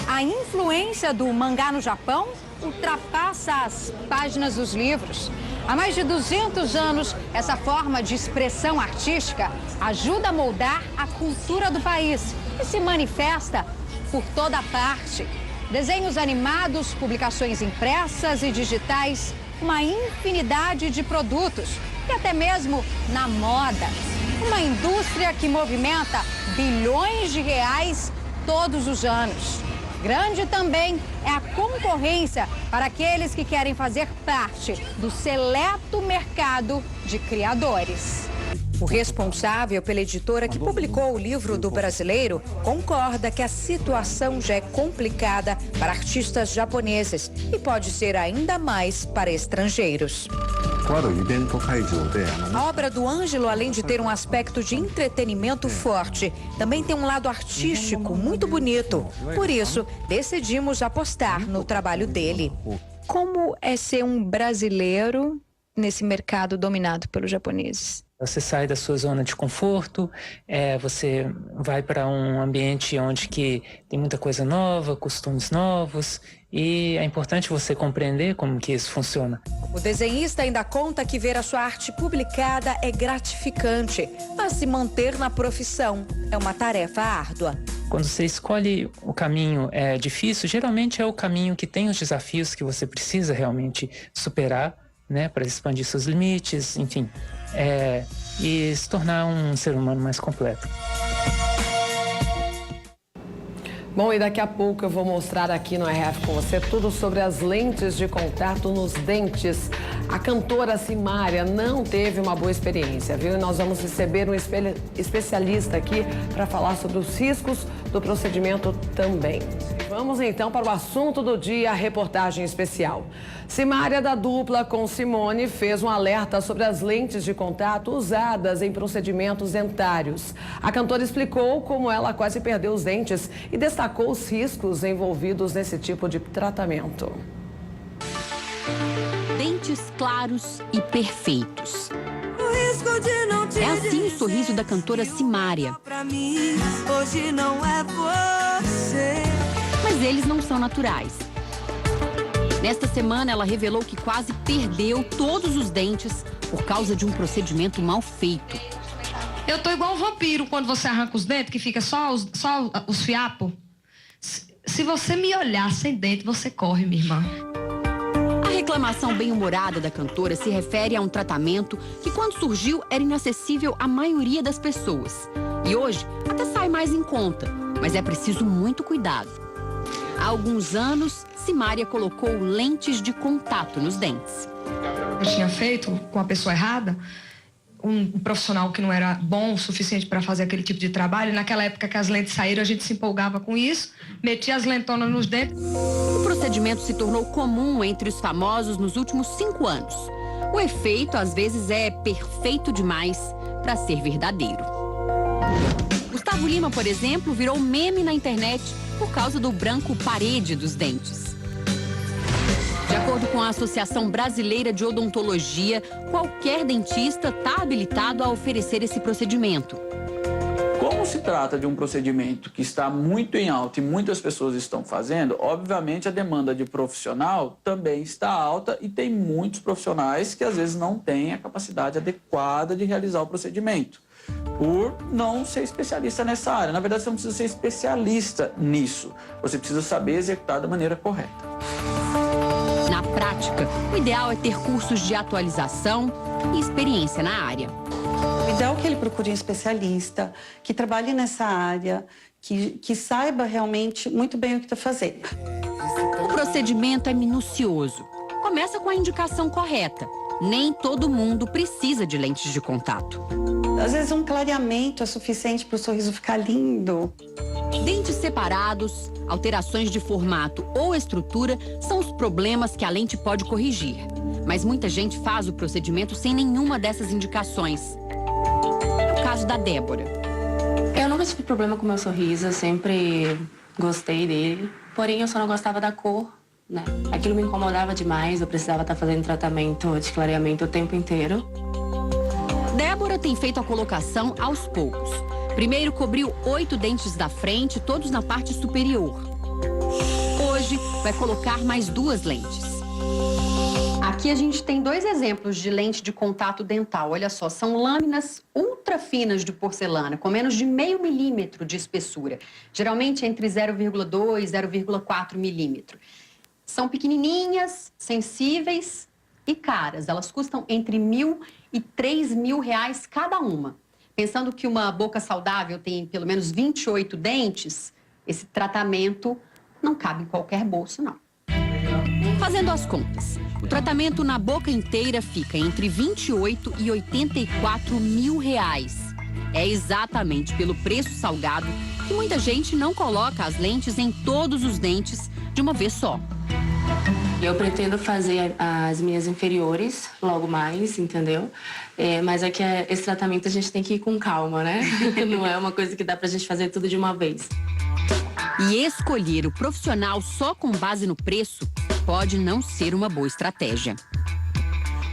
A influência do mangá no Japão ultrapassa as páginas dos livros. Há mais de 200 anos, essa forma de expressão artística ajuda a moldar a cultura do país e se manifesta por toda parte. Desenhos animados, publicações impressas e digitais, uma infinidade de produtos e até mesmo na moda. Uma indústria que movimenta bilhões de reais todos os anos. Grande também é a concorrência para aqueles que querem fazer parte do seleto mercado de criadores. O responsável pela editora que publicou o livro do brasileiro concorda que a situação já é complicada para artistas japoneses e pode ser ainda mais para estrangeiros. A obra do Ângelo, além de ter um aspecto de entretenimento forte, também tem um lado artístico muito bonito. Por isso, decidimos apostar no trabalho dele. Como é ser um brasileiro nesse mercado dominado pelos japoneses? Você sai da sua zona de conforto, você vai para um ambiente onde que tem muita coisa nova, costumes novos, e é importante você compreender como que isso funciona. O desenhista ainda conta que ver a sua arte publicada é gratificante, mas se manter na profissão é uma tarefa árdua. Quando você escolhe o caminho difícil, geralmente é o caminho que tem os desafios que você precisa realmente superar, né, para expandir seus limites, enfim, e se tornar um ser humano mais completo. Bom, e daqui a pouco eu vou mostrar aqui no RF com você tudo sobre as lentes de contato nos dentes. A cantora Simária não teve uma boa experiência, viu? E nós vamos receber um especialista aqui para falar sobre os riscos do procedimento também. Vamos então para o assunto do dia, a reportagem especial. Simária, da dupla com Simone, fez um alerta sobre as lentes de contato usadas em procedimentos dentários. A cantora explicou como ela quase perdeu os dentes e destacou os riscos envolvidos nesse tipo de tratamento. Dentes claros e perfeitos. É assim o sorriso da cantora Simária. Mas eles não são naturais. Nesta semana, ela revelou que quase perdeu todos os dentes por causa de um procedimento mal feito. Eu tô igual um vampiro quando você arranca os dentes, que fica só os fiapos. Se você me olhar sem dente, você corre, minha irmã. A reclamação bem-humorada da cantora se refere a um tratamento que, quando surgiu, era inacessível à maioria das pessoas. E hoje, até sai mais em conta, mas é preciso muito cuidado. Há alguns anos, Simária colocou lentes de contato nos dentes. Eu tinha feito com a pessoa errada, um profissional que não era bom o suficiente para fazer aquele tipo de trabalho. E naquela época que as lentes saíram, a gente se empolgava com isso, metia as lentonas nos dentes. O procedimento se tornou comum entre os famosos nos últimos 5 anos. O efeito, às vezes, é perfeito demais para ser verdadeiro. Gustavo Lima, por exemplo, virou meme na internet por causa do branco parede dos dentes. De acordo com a Associação Brasileira de Odontologia, qualquer dentista está habilitado a oferecer esse procedimento. Como se trata de um procedimento que está muito em alta e muitas pessoas estão fazendo, obviamente a demanda de profissional também está alta e tem muitos profissionais que às vezes não têm a capacidade adequada de realizar o procedimento, por não ser especialista nessa área. Na verdade, você não precisa ser especialista nisso, você precisa saber executar da maneira correta. Na prática, o ideal é ter cursos de atualização e experiência na área. O ideal é que ele procure um especialista, que trabalhe nessa área, que saiba realmente muito bem o que está fazendo. O procedimento é minucioso. Começa com a indicação correta. Nem todo mundo precisa de lentes de contato. Às vezes um clareamento é suficiente para o sorriso ficar lindo. Dentes separados, alterações de formato ou estrutura são os problemas que a lente pode corrigir. Mas muita gente faz o procedimento sem nenhuma dessas indicações. É o caso da Débora. Eu nunca tive problema com o meu sorriso, eu sempre gostei dele. Porém, eu só não gostava da cor, né? Aquilo me incomodava demais, eu precisava estar fazendo tratamento de clareamento o tempo inteiro. Débora tem feito a colocação aos poucos. Primeiro cobriu 8 dentes da frente, todos na parte superior. Hoje vai colocar mais 2 lentes. Aqui a gente tem 2 exemplos de lente de contato dental. Olha só, são lâminas ultra finas de porcelana, com menos de meio milímetro de espessura. Geralmente entre 0,2 e 0,4 milímetro. São pequenininhas, sensíveis e caras. Elas custam entre R$1.000 e R$3.000 cada uma. Pensando que uma boca saudável tem pelo menos 28 dentes, esse tratamento não cabe em qualquer bolso, não. Fazendo as contas, o tratamento na boca inteira fica entre R$28 e R$84.000. É exatamente pelo preço salgado que muita gente não coloca as lentes em todos os dentes de uma vez só. Eu pretendo fazer as minhas inferiores logo mais, entendeu? Mas é que esse tratamento a gente tem que ir com calma, né? Não é uma coisa que dá pra gente fazer tudo de uma vez. E escolher o profissional só com base no preço pode não ser uma boa estratégia.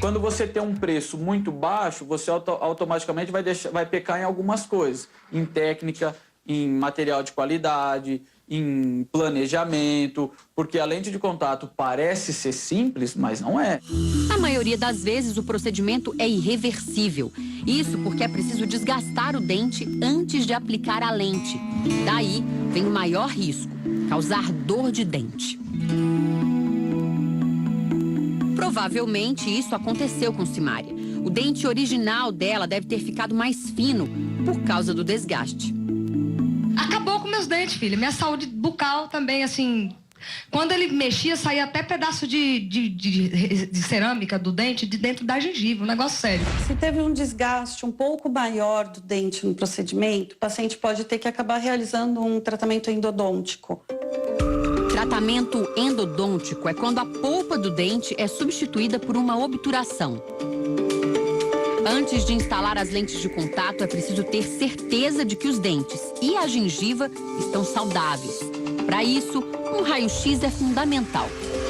Quando você tem um preço muito baixo, você automaticamente vai pecar em algumas coisas. Em técnica, em material de qualidade, em planejamento, porque a lente de contato parece ser simples, mas não é. Na maioria das vezes, o procedimento é irreversível. Isso porque é preciso desgastar o dente antes de aplicar a lente. Daí vem o maior risco, causar dor de dente. Provavelmente isso aconteceu com Simária. O dente original dela deve ter ficado mais fino por causa do desgaste. Acabou com meus dentes, filha. Minha saúde bucal também, assim... Quando ele mexia, saía até pedaço de cerâmica do dente de dentro da gengiva, um negócio sério. Se teve um desgaste um pouco maior do dente no procedimento, o paciente pode ter que acabar realizando um tratamento endodôntico. Tratamento endodôntico é quando a polpa do dente é substituída por uma obturação. Antes de instalar as lentes de contato, é preciso ter certeza de que os dentes e a gengiva estão saudáveis. Para isso, um raio-x é fundamental.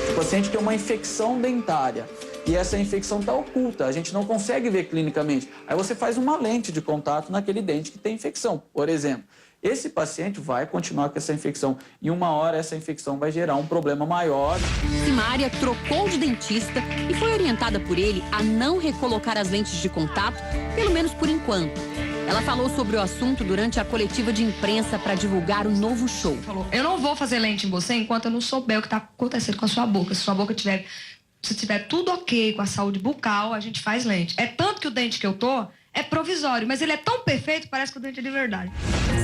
O paciente tem uma infecção dentária e essa infecção está oculta, a gente não consegue ver clinicamente. Aí você faz uma lente de contato naquele dente que tem infecção, por exemplo. Esse paciente vai continuar com essa infecção e uma hora essa infecção vai gerar um problema maior. Simária trocou de dentista e foi orientada por ele a não recolocar as lentes de contato, pelo menos por enquanto. Ela falou sobre o assunto durante a coletiva de imprensa para divulgar o novo show. Eu não vou fazer lente em você enquanto eu não souber o que está acontecendo com a sua boca. Se sua boca tiver tudo ok com a saúde bucal, a gente faz lente. É tanto que o dente que eu tô é provisório, mas ele é tão perfeito que parece que o dente é de verdade.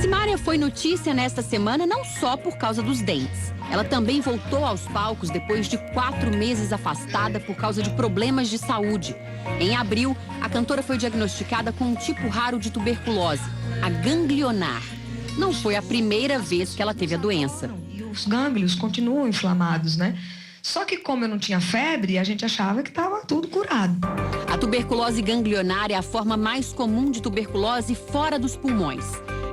Simária foi notícia nesta semana não só por causa dos dentes. Ela também voltou aos palcos depois de 4 meses afastada por causa de problemas de saúde. Em abril, a cantora foi diagnosticada com um tipo raro de tuberculose, a ganglionar. Não foi a primeira vez que ela teve a doença. E os gânglios continuam inflamados, né? Só que como eu não tinha febre, a gente achava que estava tudo curado. A tuberculose ganglionar é a forma mais comum de tuberculose fora dos pulmões.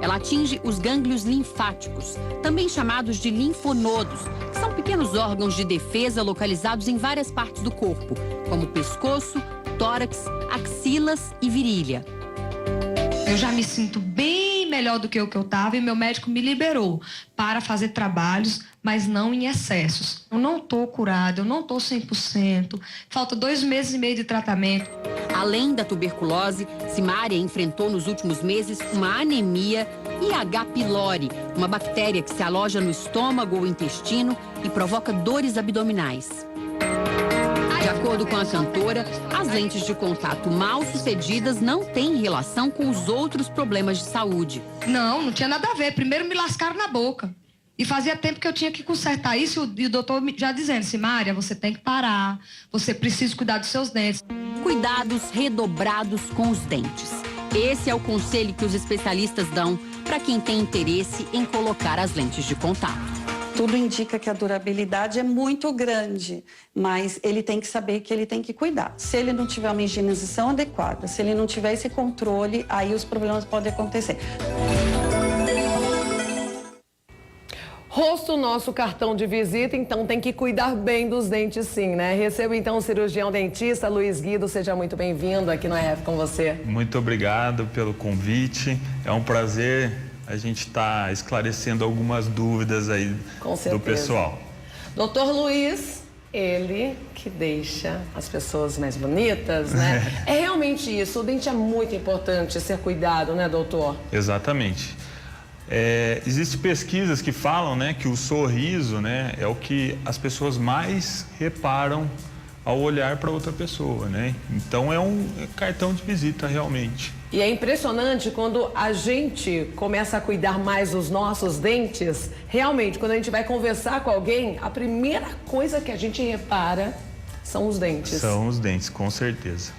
Ela atinge os gânglios linfáticos, também chamados de linfonodos, que são pequenos órgãos de defesa localizados em várias partes do corpo, como pescoço, tórax, axilas e virilha. Eu já me sinto bem melhor do que o que eu estava e meu médico me liberou para fazer trabalhos, mas não em excessos. Eu não estou curada, eu não estou 100%, falta 2 meses e meio de tratamento. Além da tuberculose, Simária enfrentou nos últimos meses uma anemia e H. pylori, uma bactéria que se aloja no estômago ou intestino e provoca dores abdominais. De acordo com a cantora, as lentes de contato mal sucedidas não têm relação com os outros problemas de saúde. Não tinha nada a ver. Primeiro me lascaram na boca. E fazia tempo que eu tinha que consertar isso e o doutor já dizendo, Simária, você tem que parar, você precisa cuidar dos seus dentes. Cuidados redobrados com os dentes. Esse é o conselho que os especialistas dão para quem tem interesse em colocar as lentes de contato. Tudo indica que a durabilidade é muito grande, mas ele tem que saber que ele tem que cuidar. Se ele não tiver uma higienização adequada, se ele não tiver esse controle, aí os problemas podem acontecer. Rosto, nosso cartão de visita, então tem que cuidar bem dos dentes sim, né? Recebo então o cirurgião dentista Luiz Guido, seja muito bem-vindo aqui no RF com você. Muito obrigado pelo convite, é um prazer a gente estar esclarecendo algumas dúvidas aí do pessoal. Doutor Luiz, ele que deixa as pessoas mais bonitas, né? É realmente isso, o dente é muito importante ser cuidado, né, doutor? Exatamente. Existem pesquisas que falam, né, que o sorriso, né, é o que as pessoas mais reparam ao olhar para outra pessoa, né? Então é um cartão de visita realmente. E é impressionante quando a gente começa a cuidar mais dos nossos dentes. Realmente, quando a gente vai conversar com alguém, a primeira coisa que a gente repara são os dentes. São os dentes, com certeza.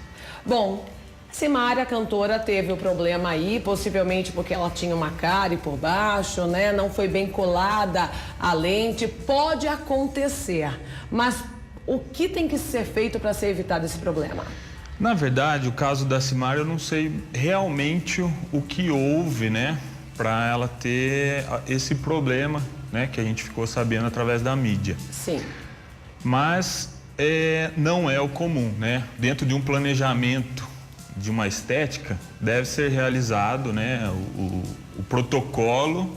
Bom, Simária, a cantora, teve o problema aí, possivelmente porque ela tinha uma cárie por baixo, né? Não foi bem colada a lente. Pode acontecer, mas o que tem que ser feito para ser evitado esse problema? Na verdade, o caso da Simária, eu não sei realmente o que houve, né? Para ela ter esse problema, né? Que a gente ficou sabendo através da mídia. Sim. Mas não é o comum, né? Dentro de um planejamento de uma estética, deve ser realizado, né, o protocolo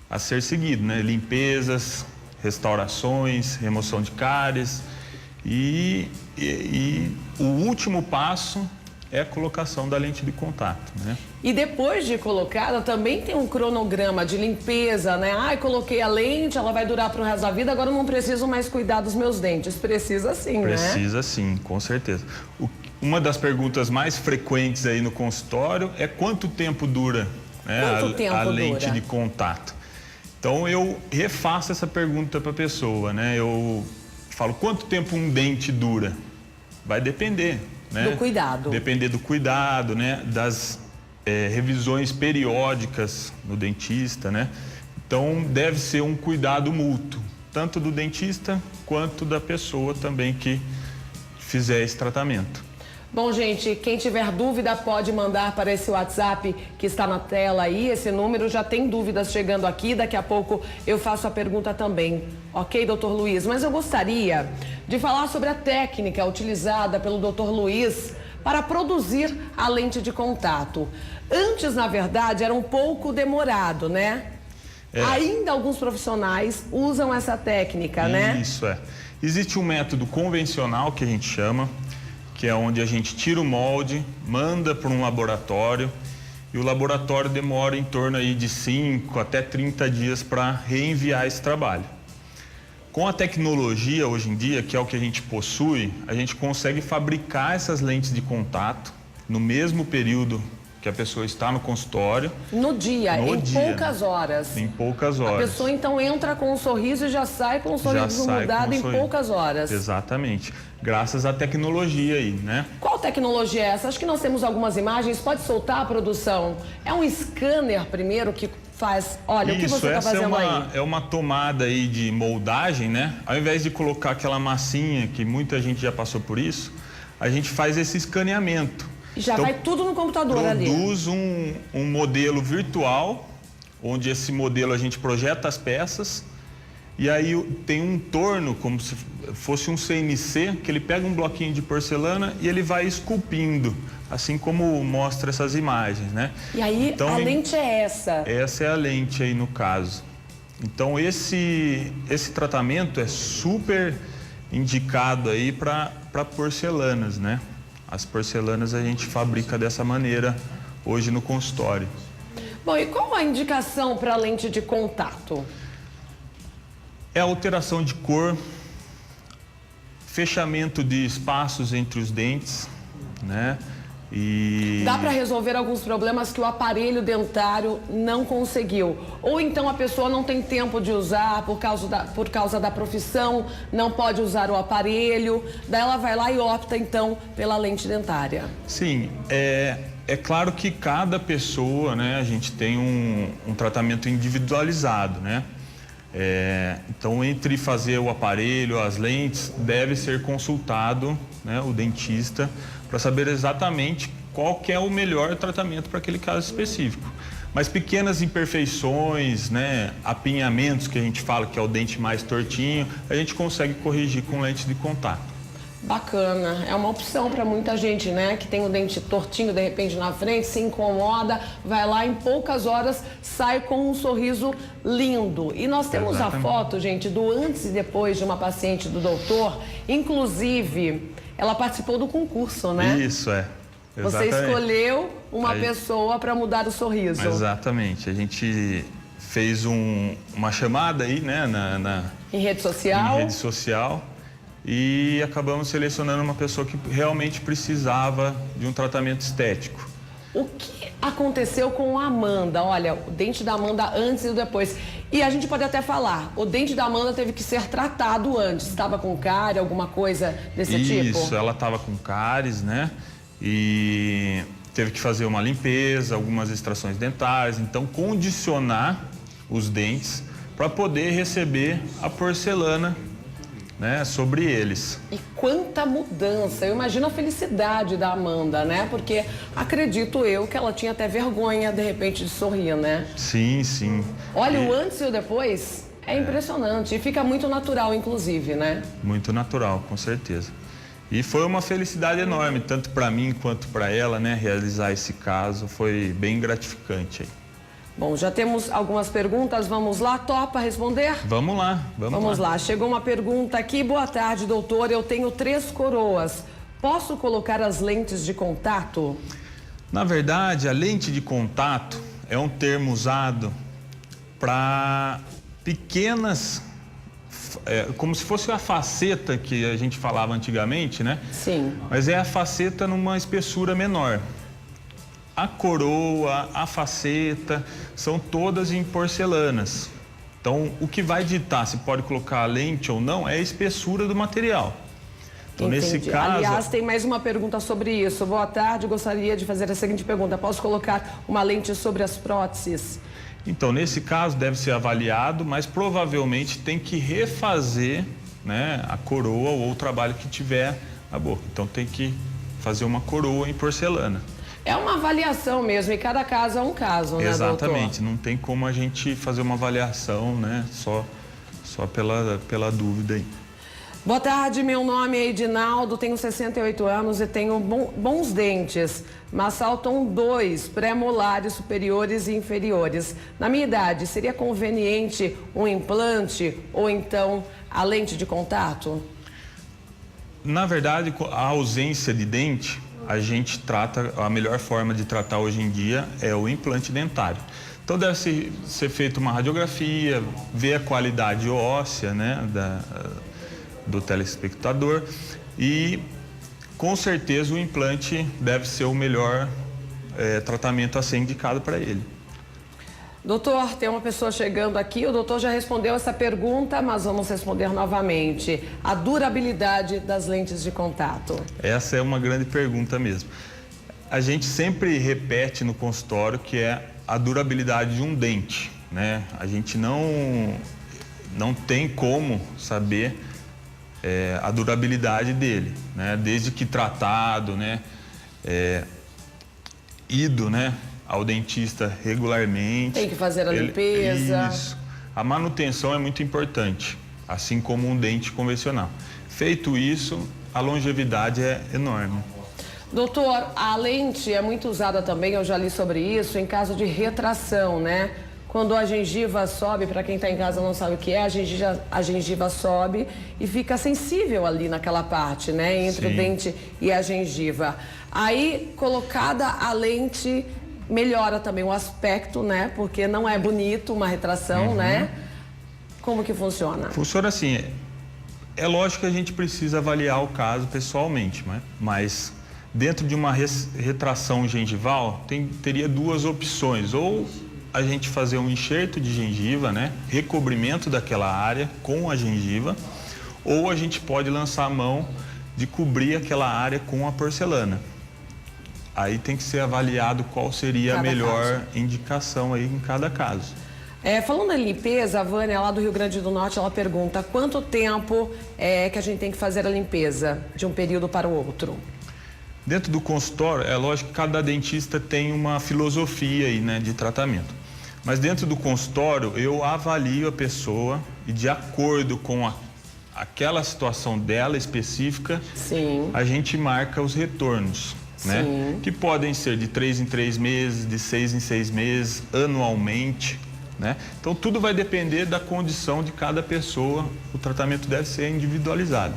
a ser seguido, né? Limpezas, restaurações, remoção de cáries e o último passo é a colocação da lente de contato, né? E depois de colocada, também tem um cronograma de limpeza, né? Ai, coloquei a lente, ela vai durar para o resto da vida, agora eu não preciso mais cuidar dos meus dentes. Precisa sim, né? Precisa sim, com certeza. Uma das perguntas mais frequentes aí no consultório é quanto tempo dura, né, a lente de contato. Então eu refaço essa pergunta para a pessoa, né? Eu falo, quanto tempo um dente dura? Vai depender, né? Do cuidado. Depender do cuidado, né? Das revisões periódicas no dentista, né? Então deve ser um cuidado mútuo, tanto do dentista quanto da pessoa também que fizer esse tratamento. Bom, gente, quem tiver dúvida pode mandar para esse WhatsApp que está na tela aí, esse número. Já tem dúvidas chegando aqui, daqui a pouco eu faço a pergunta também. Ok, doutor Luiz? Mas eu gostaria de falar sobre a técnica utilizada pelo doutor Luiz para produzir a lente de contato. Antes, na verdade, era um pouco demorado, né? Ainda alguns profissionais usam essa técnica, né? Isso, Existe um método convencional que a gente chama, que é onde a gente tira o molde, manda para um laboratório e o laboratório demora em torno aí de 5 até 30 dias para reenviar esse trabalho. Com a tecnologia hoje em dia, que é o que a gente possui, a gente consegue fabricar essas lentes de contato no mesmo período que a pessoa está no consultório. No dia, em poucas horas. Em poucas horas. A pessoa então entra com um sorriso e já sai com um sorriso mudado em poucas horas. Exatamente. Graças à tecnologia aí, né? Qual tecnologia é essa? Acho que nós temos algumas imagens. Pode soltar a produção? É um scanner primeiro que faz... Olha, o que você está fazendo aí? É uma tomada aí de moldagem, né? Ao invés de colocar aquela massinha, que muita gente já passou por isso, a gente faz esse escaneamento. Já então, vai tudo no computador ali. Produz um modelo virtual, onde esse modelo a gente projeta as peças e aí tem um torno, como se fosse um CNC, que ele pega um bloquinho de porcelana e ele vai esculpindo, assim como mostra essas imagens, né? E aí então, a lente é essa? Essa é a lente aí no caso. Então esse tratamento é super indicado aí para porcelanas, né? As porcelanas a gente fabrica dessa maneira hoje no consultório. Bom, e qual a indicação para a lente de contato? É a alteração de cor, fechamento de espaços entre os dentes, né? E... Dá para resolver alguns problemas que o aparelho dentário não conseguiu. Ou então a pessoa não tem tempo de usar por causa da profissão, não pode usar o aparelho, daí ela vai lá e opta então pela lente dentária. Sim, É claro que cada pessoa, né, a gente tem um tratamento individualizado, né? Então, entre fazer o aparelho, as lentes, deve ser consultado, né, o dentista para saber exatamente qual que é o melhor tratamento para aquele caso específico. Mas pequenas imperfeições, né, apinhamentos, que a gente fala que é o dente mais tortinho, a gente consegue corrigir com lente de contato. Bacana, é uma opção para muita gente, né, que tem o dente tortinho de repente na frente, se incomoda, vai lá, em poucas horas sai com um sorriso lindo. E nós temos a foto, gente, do antes e depois de uma paciente do doutor, inclusive ela participou do concurso, né? Isso, Você escolheu uma pessoa para mudar o sorriso. Exatamente, a gente fez uma chamada aí, né, em rede social. Em rede social. E acabamos selecionando uma pessoa que realmente precisava de um tratamento estético. O que aconteceu com a Amanda? Olha, o dente da Amanda antes e depois. E a gente pode até falar, o dente da Amanda teve que ser tratado antes. Estava com cárie, alguma coisa desse tipo? Isso, ela estava com cáries, né? E teve que fazer uma limpeza, algumas extrações dentárias. Então, condicionar os dentes para poder receber a porcelana, né, sobre eles. E quanta mudança! Eu imagino a felicidade da Amanda, né? Porque acredito eu que ela tinha até vergonha, de repente, de sorrir, né? Sim, sim. Olha, o antes e o depois é impressionante. E fica muito natural, inclusive, né? Muito natural, com certeza. E foi uma felicidade enorme, tanto para mim quanto para ela, né? Realizar esse caso foi bem gratificante aí. Bom, já temos algumas perguntas, vamos lá, topa responder? Vamos lá, vamos lá. Chegou uma pergunta aqui, boa tarde, doutor, eu tenho 3 coroas, posso colocar as lentes de contato? Na verdade, a lente de contato é um termo usado para pequenas, como se fosse a faceta que a gente falava antigamente, né? Sim. Mas é a faceta numa espessura menor. A coroa, a faceta, são todas em porcelanas. Então, o que vai ditar se pode colocar a lente ou não é a espessura do material. Então, nesse caso... Aliás, tem mais uma pergunta sobre isso. Boa tarde, gostaria de fazer a seguinte pergunta. Posso colocar uma lente sobre as próteses? Então, nesse caso, deve ser avaliado, mas provavelmente tem que refazer, né, a coroa ou o trabalho que tiver na boca. Então, tem que fazer uma coroa em porcelana. É uma avaliação mesmo, e cada caso é um caso, né, Exatamente, doutor? não tem como a gente fazer uma avaliação, né, só pela dúvida aí. Boa tarde, meu nome é Edinaldo, tenho 68 anos e tenho bons dentes, mas faltam 2 pré-molares superiores e inferiores. Na minha idade, seria conveniente um implante ou então a lente de contato? Na verdade, a ausência de dente, a gente trata, a melhor forma de tratar hoje em dia é o implante dentário. Então deve ser feita uma radiografia, ver a qualidade óssea, né, do telespectador e com certeza o implante deve ser o melhor tratamento a ser indicado para ele. Doutor, tem uma pessoa chegando aqui, o doutor já respondeu essa pergunta, mas vamos responder novamente. A durabilidade das lentes de contato. Essa é uma grande pergunta mesmo. A gente sempre repete no consultório que é a durabilidade de um dente, né? A gente não tem como saber a durabilidade dele, né? Desde que tratado, né? Ido, né, ao dentista regularmente. Tem que fazer a limpeza. Isso. A manutenção é muito importante, assim como um dente convencional. Feito isso, a longevidade é enorme. Doutor, a lente é muito usada também, eu já li sobre isso, em caso de retração, né? Quando a gengiva sobe, para quem está em casa não sabe o que é, a gengiva sobe e fica sensível ali naquela parte, né? Entre o dente e a gengiva. Aí, colocada a lente, melhora também o aspecto, né? Porque não é bonito uma retração, né? Como que funciona? Funciona assim, é lógico que a gente precisa avaliar o caso pessoalmente, né? Mas dentro de uma retração gengival, teria 2 opções, ou a gente fazer um enxerto de gengiva, né? Recobrimento daquela área com a gengiva, ou a gente pode lançar a mão de cobrir aquela área com a porcelana. aí tem que ser avaliado qual seria a melhor indicação aí em cada caso. Falando em limpeza, a Vânia, lá do Rio Grande do Norte, ela pergunta quanto tempo que a gente tem que fazer a limpeza de um período para o outro? Dentro do consultório, é lógico que cada dentista tem uma filosofia aí, né, de tratamento. Mas dentro do consultório, eu avalio a pessoa e de acordo com aquela situação dela específica, sim, a gente marca os retornos, né? Que podem ser de 3 em 3 meses, de 6 em 6 meses, anualmente, né? Então tudo vai depender da condição de cada pessoa, o tratamento deve ser individualizado.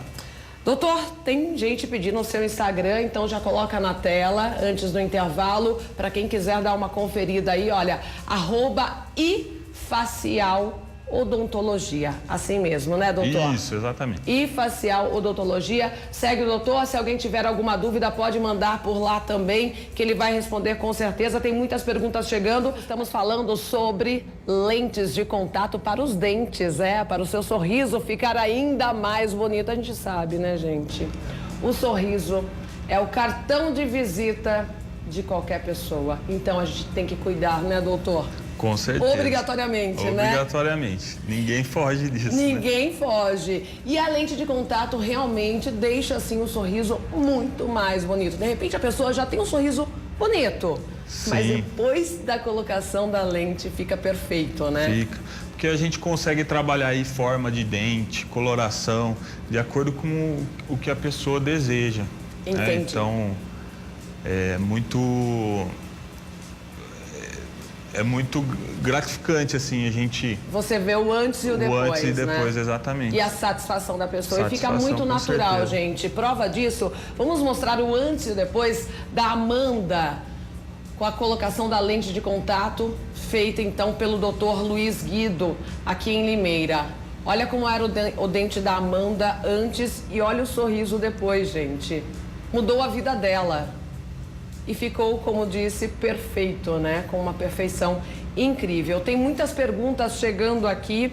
Doutor, tem gente pedindo o seu Instagram, então já coloca na tela antes do intervalo, para quem quiser dar uma conferida aí, olha, @ifacialodontologia, assim mesmo, né, doutor? Isso, exatamente. ifacialodontologia, segue o doutor, se alguém tiver alguma dúvida pode mandar por lá também, que ele vai responder com certeza, tem muitas perguntas chegando. Estamos falando sobre lentes de contato para os dentes, para o seu sorriso ficar ainda mais bonito, a gente sabe, né, gente? O sorriso é o cartão de visita de qualquer pessoa, então a gente tem que cuidar, né, doutor? Com certeza. Obrigatoriamente, né? Obrigatoriamente. Ninguém foge disso. Ninguém foge. E a lente de contato realmente deixa, assim, o sorriso muito mais bonito. De repente, a pessoa já tem um sorriso bonito. Sim. Mas depois da colocação da lente, fica perfeito, né? Fica. Porque a gente consegue trabalhar aí forma de dente, coloração, de acordo com o que a pessoa deseja. Entendi. Né? Então, é muito gratificante, assim, a gente... Você vê o antes e o depois, O antes e depois, né? exatamente. E a satisfação da pessoa. Satisfação, e fica muito natural, certeza. gente. Prova disso, vamos mostrar o antes e o depois da Amanda, com a colocação da lente de contato, feita então pelo Dr. Luiz Guido, aqui em Limeira. Olha como era o dente da Amanda antes e olha o sorriso depois, gente. Mudou a vida dela. E ficou, como disse, perfeito, né? Com uma perfeição incrível. Tem muitas perguntas chegando aqui.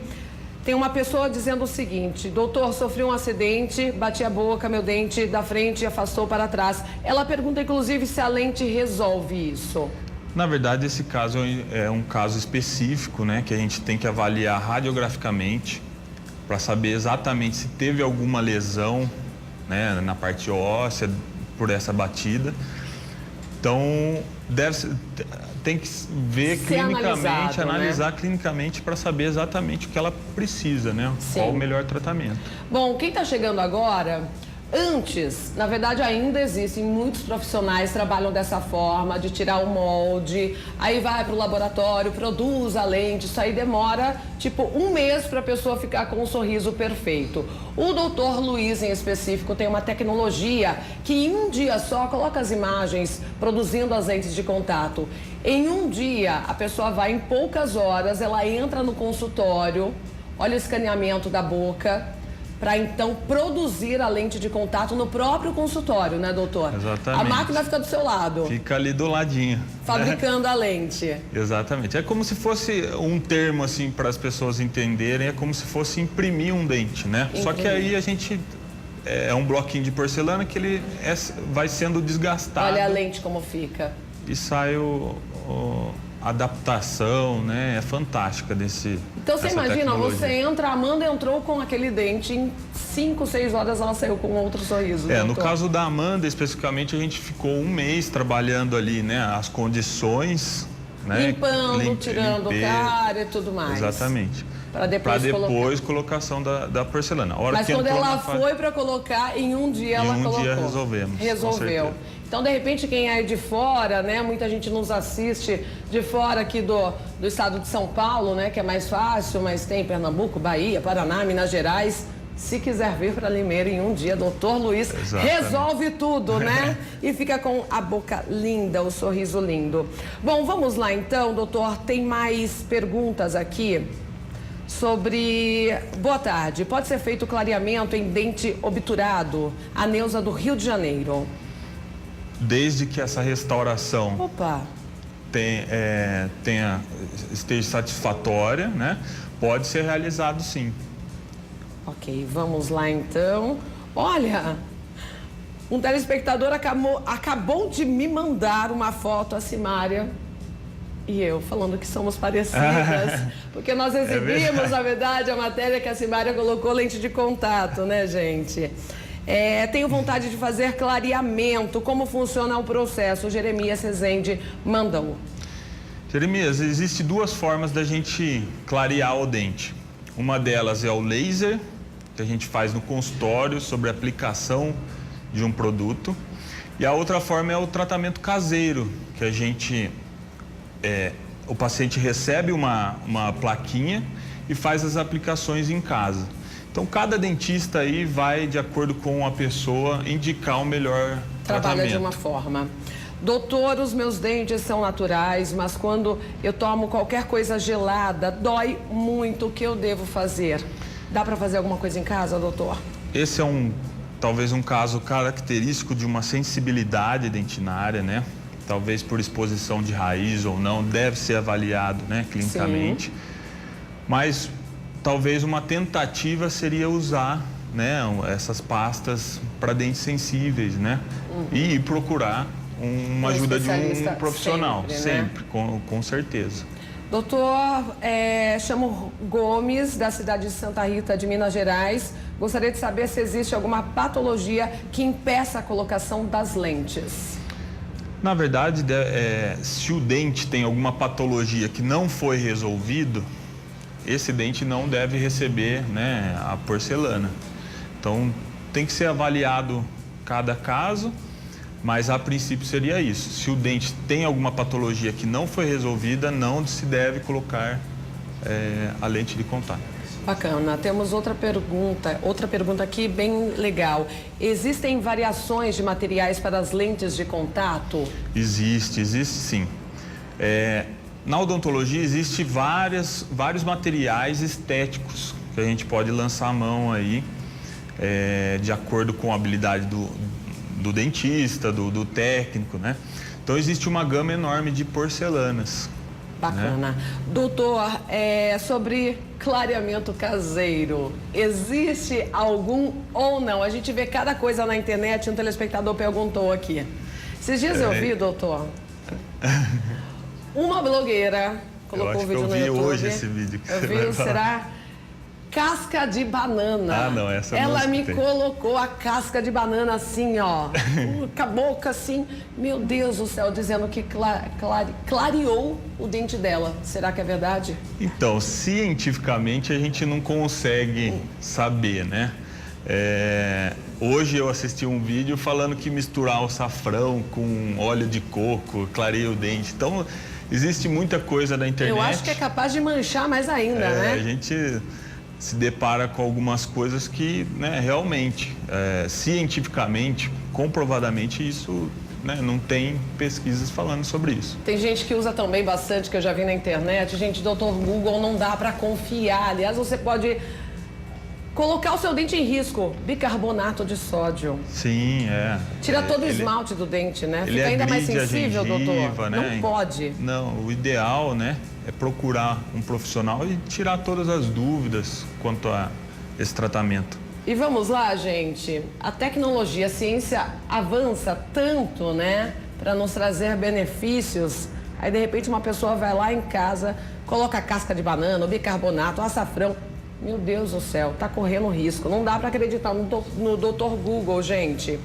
Tem uma pessoa dizendo o seguinte: doutor, sofri um acidente, bati a boca, meu dente da frente afastou para trás. Ela pergunta, inclusive, se a lente resolve isso. Na verdade, esse caso é um caso específico, né? Que a gente tem que avaliar radiograficamente para saber exatamente se teve alguma lesão, né, na parte óssea por essa batida. Então, tem que ver clinicamente, analisar, né, clinicamente para saber exatamente o que ela precisa, né? Sim. Qual o melhor tratamento. Bom, quem está chegando agora, antes, na verdade ainda existem muitos profissionais que trabalham dessa forma, de tirar o molde, aí vai para o laboratório, produz a lente, isso aí demora tipo 1 mês para a pessoa ficar com um sorriso perfeito. O doutor Luiz, em específico, tem uma tecnologia que em um dia só coloca as imagens produzindo as lentes de contato. Em um dia, a pessoa vai em poucas horas, ela entra no consultório, olha o escaneamento da boca, para então produzir a lente de contato no próprio consultório, né, doutor? Exatamente. A máquina fica do seu lado. Fica ali do ladinho. Fabricando, né, a lente. Exatamente. É como se fosse um termo, assim, para as pessoas entenderem, é como se fosse imprimir um dente, né? Só que aí a gente... É um bloquinho de porcelana que ele vai sendo desgastado. Olha a lente como fica. E sai a adaptação, né? É fantástica desse. Então você imagina, você entra, a Amanda entrou com aquele dente, em 5, 6 horas ela saiu com outro sorriso. No caso da Amanda, especificamente, a gente ficou 1 mês trabalhando ali, né? As condições, né? Limpando, tirando o cara e tudo mais. Exatamente. Para depois colocação da porcelana. Mas quando ela foi para colocar, em um dia ela colocou. Em um dia resolvemos. Resolveu. Então, de repente, quem é de fora, né? Muita gente nos assiste de fora aqui do estado de São Paulo, né? Que é mais fácil, mas tem Pernambuco, Bahia, Paraná, Minas Gerais. Se quiser vir para Limeira em um dia, doutor Luiz resolve tudo, né? E fica com a boca linda, o sorriso lindo. Bom, vamos lá então, doutor. Tem mais perguntas aqui sobre... Boa tarde. Pode ser feito clareamento em dente obturado? A Neuza do Rio de Janeiro. Desde que essa restauração esteja satisfatória, né? Pode ser realizado, sim. Ok, vamos lá então. Olha, Um telespectador acabou de me mandar uma foto, a Simária e eu, falando que somos parecidas. Porque nós exibimos, na verdade, a matéria que a Simária colocou lente de contato, né, gente? Tenho vontade de fazer clareamento. Como funciona o processo? O Jeremias Rezende mandou. Jeremias, existem duas formas da gente clarear o dente. Uma delas é o laser, que a gente faz no consultório sobre a aplicação de um produto. E a outra forma é o tratamento caseiro, que a gente... o paciente recebe uma plaquinha e faz as aplicações em casa. Então, cada dentista aí vai, de acordo com a pessoa, indicar o melhor tratamento. Trabalha de uma forma. Doutor, os meus dentes são naturais, mas quando eu tomo qualquer coisa gelada, dói muito. O que eu devo fazer? Dá para fazer alguma coisa em casa, doutor? Esse é talvez um caso característico de uma sensibilidade dentinária, né? Talvez por exposição de raiz ou não, deve ser avaliado, né, clinicamente. Sim. Mas talvez uma tentativa seria usar, né, essas pastas para dentes sensíveis, né? E procurar uma ajuda de um profissional, sempre, né? com certeza. Doutor, chamo Gomes, da cidade de Santa Rita, de Minas Gerais. Gostaria de saber se existe alguma patologia que impeça a colocação das lentes. Na verdade, se o dente tem alguma patologia que não foi resolvido, esse dente não deve receber, né, a porcelana. Então, tem que ser avaliado cada caso, mas a princípio seria isso. Se o dente tem alguma patologia que não foi resolvida, não se deve colocar a lente de contato. Bacana. Temos outra pergunta aqui bem legal. Existem variações de materiais para as lentes de contato? Existe sim. Na odontologia existe vários materiais estéticos que a gente pode lançar a mão aí, de acordo com a habilidade do dentista, do técnico, né? Então existe uma gama enorme de porcelanas. Bacana. Né? Doutor, sobre clareamento caseiro, existe algum ou não? A gente vê cada coisa na internet, um telespectador perguntou aqui. Esses dias eu vi, doutor, uma blogueira colocou um vídeo no YouTube. Eu vi hoje esse vídeo que você vai falar. Será? Casca de banana. Ah, não, essa ela me colocou a casca de banana assim, ó, com a boca assim, meu Deus do céu, dizendo que clareou o dente dela. Será que é verdade? Então, cientificamente a gente não consegue saber, né? Hoje eu assisti um vídeo falando que misturar o açafrão com óleo de coco clareia o dente. Então, existe muita coisa na internet. Eu acho que é capaz de manchar mais ainda, né? A gente se depara com algumas coisas que, né, realmente, cientificamente, comprovadamente, isso, né, não tem pesquisas falando sobre isso. Tem gente que usa também bastante, que eu já vi na internet. Gente, doutor Google não dá para confiar. Aliás, você pode colocar o seu dente em risco. Bicarbonato de sódio. Sim, Tira todo o esmalte do dente, né? Fica ainda mais sensível, doutor. Né? Não pode. Não, o ideal, né, é procurar um profissional e tirar todas as dúvidas quanto a esse tratamento. E vamos lá, gente. A tecnologia, a ciência avança tanto, né, para nos trazer benefícios. Aí, de repente, uma pessoa vai lá em casa, coloca a casca de banana, o bicarbonato, o açafrão. Meu Deus do céu, tá correndo risco. Não dá para acreditar no doutor Google, gente.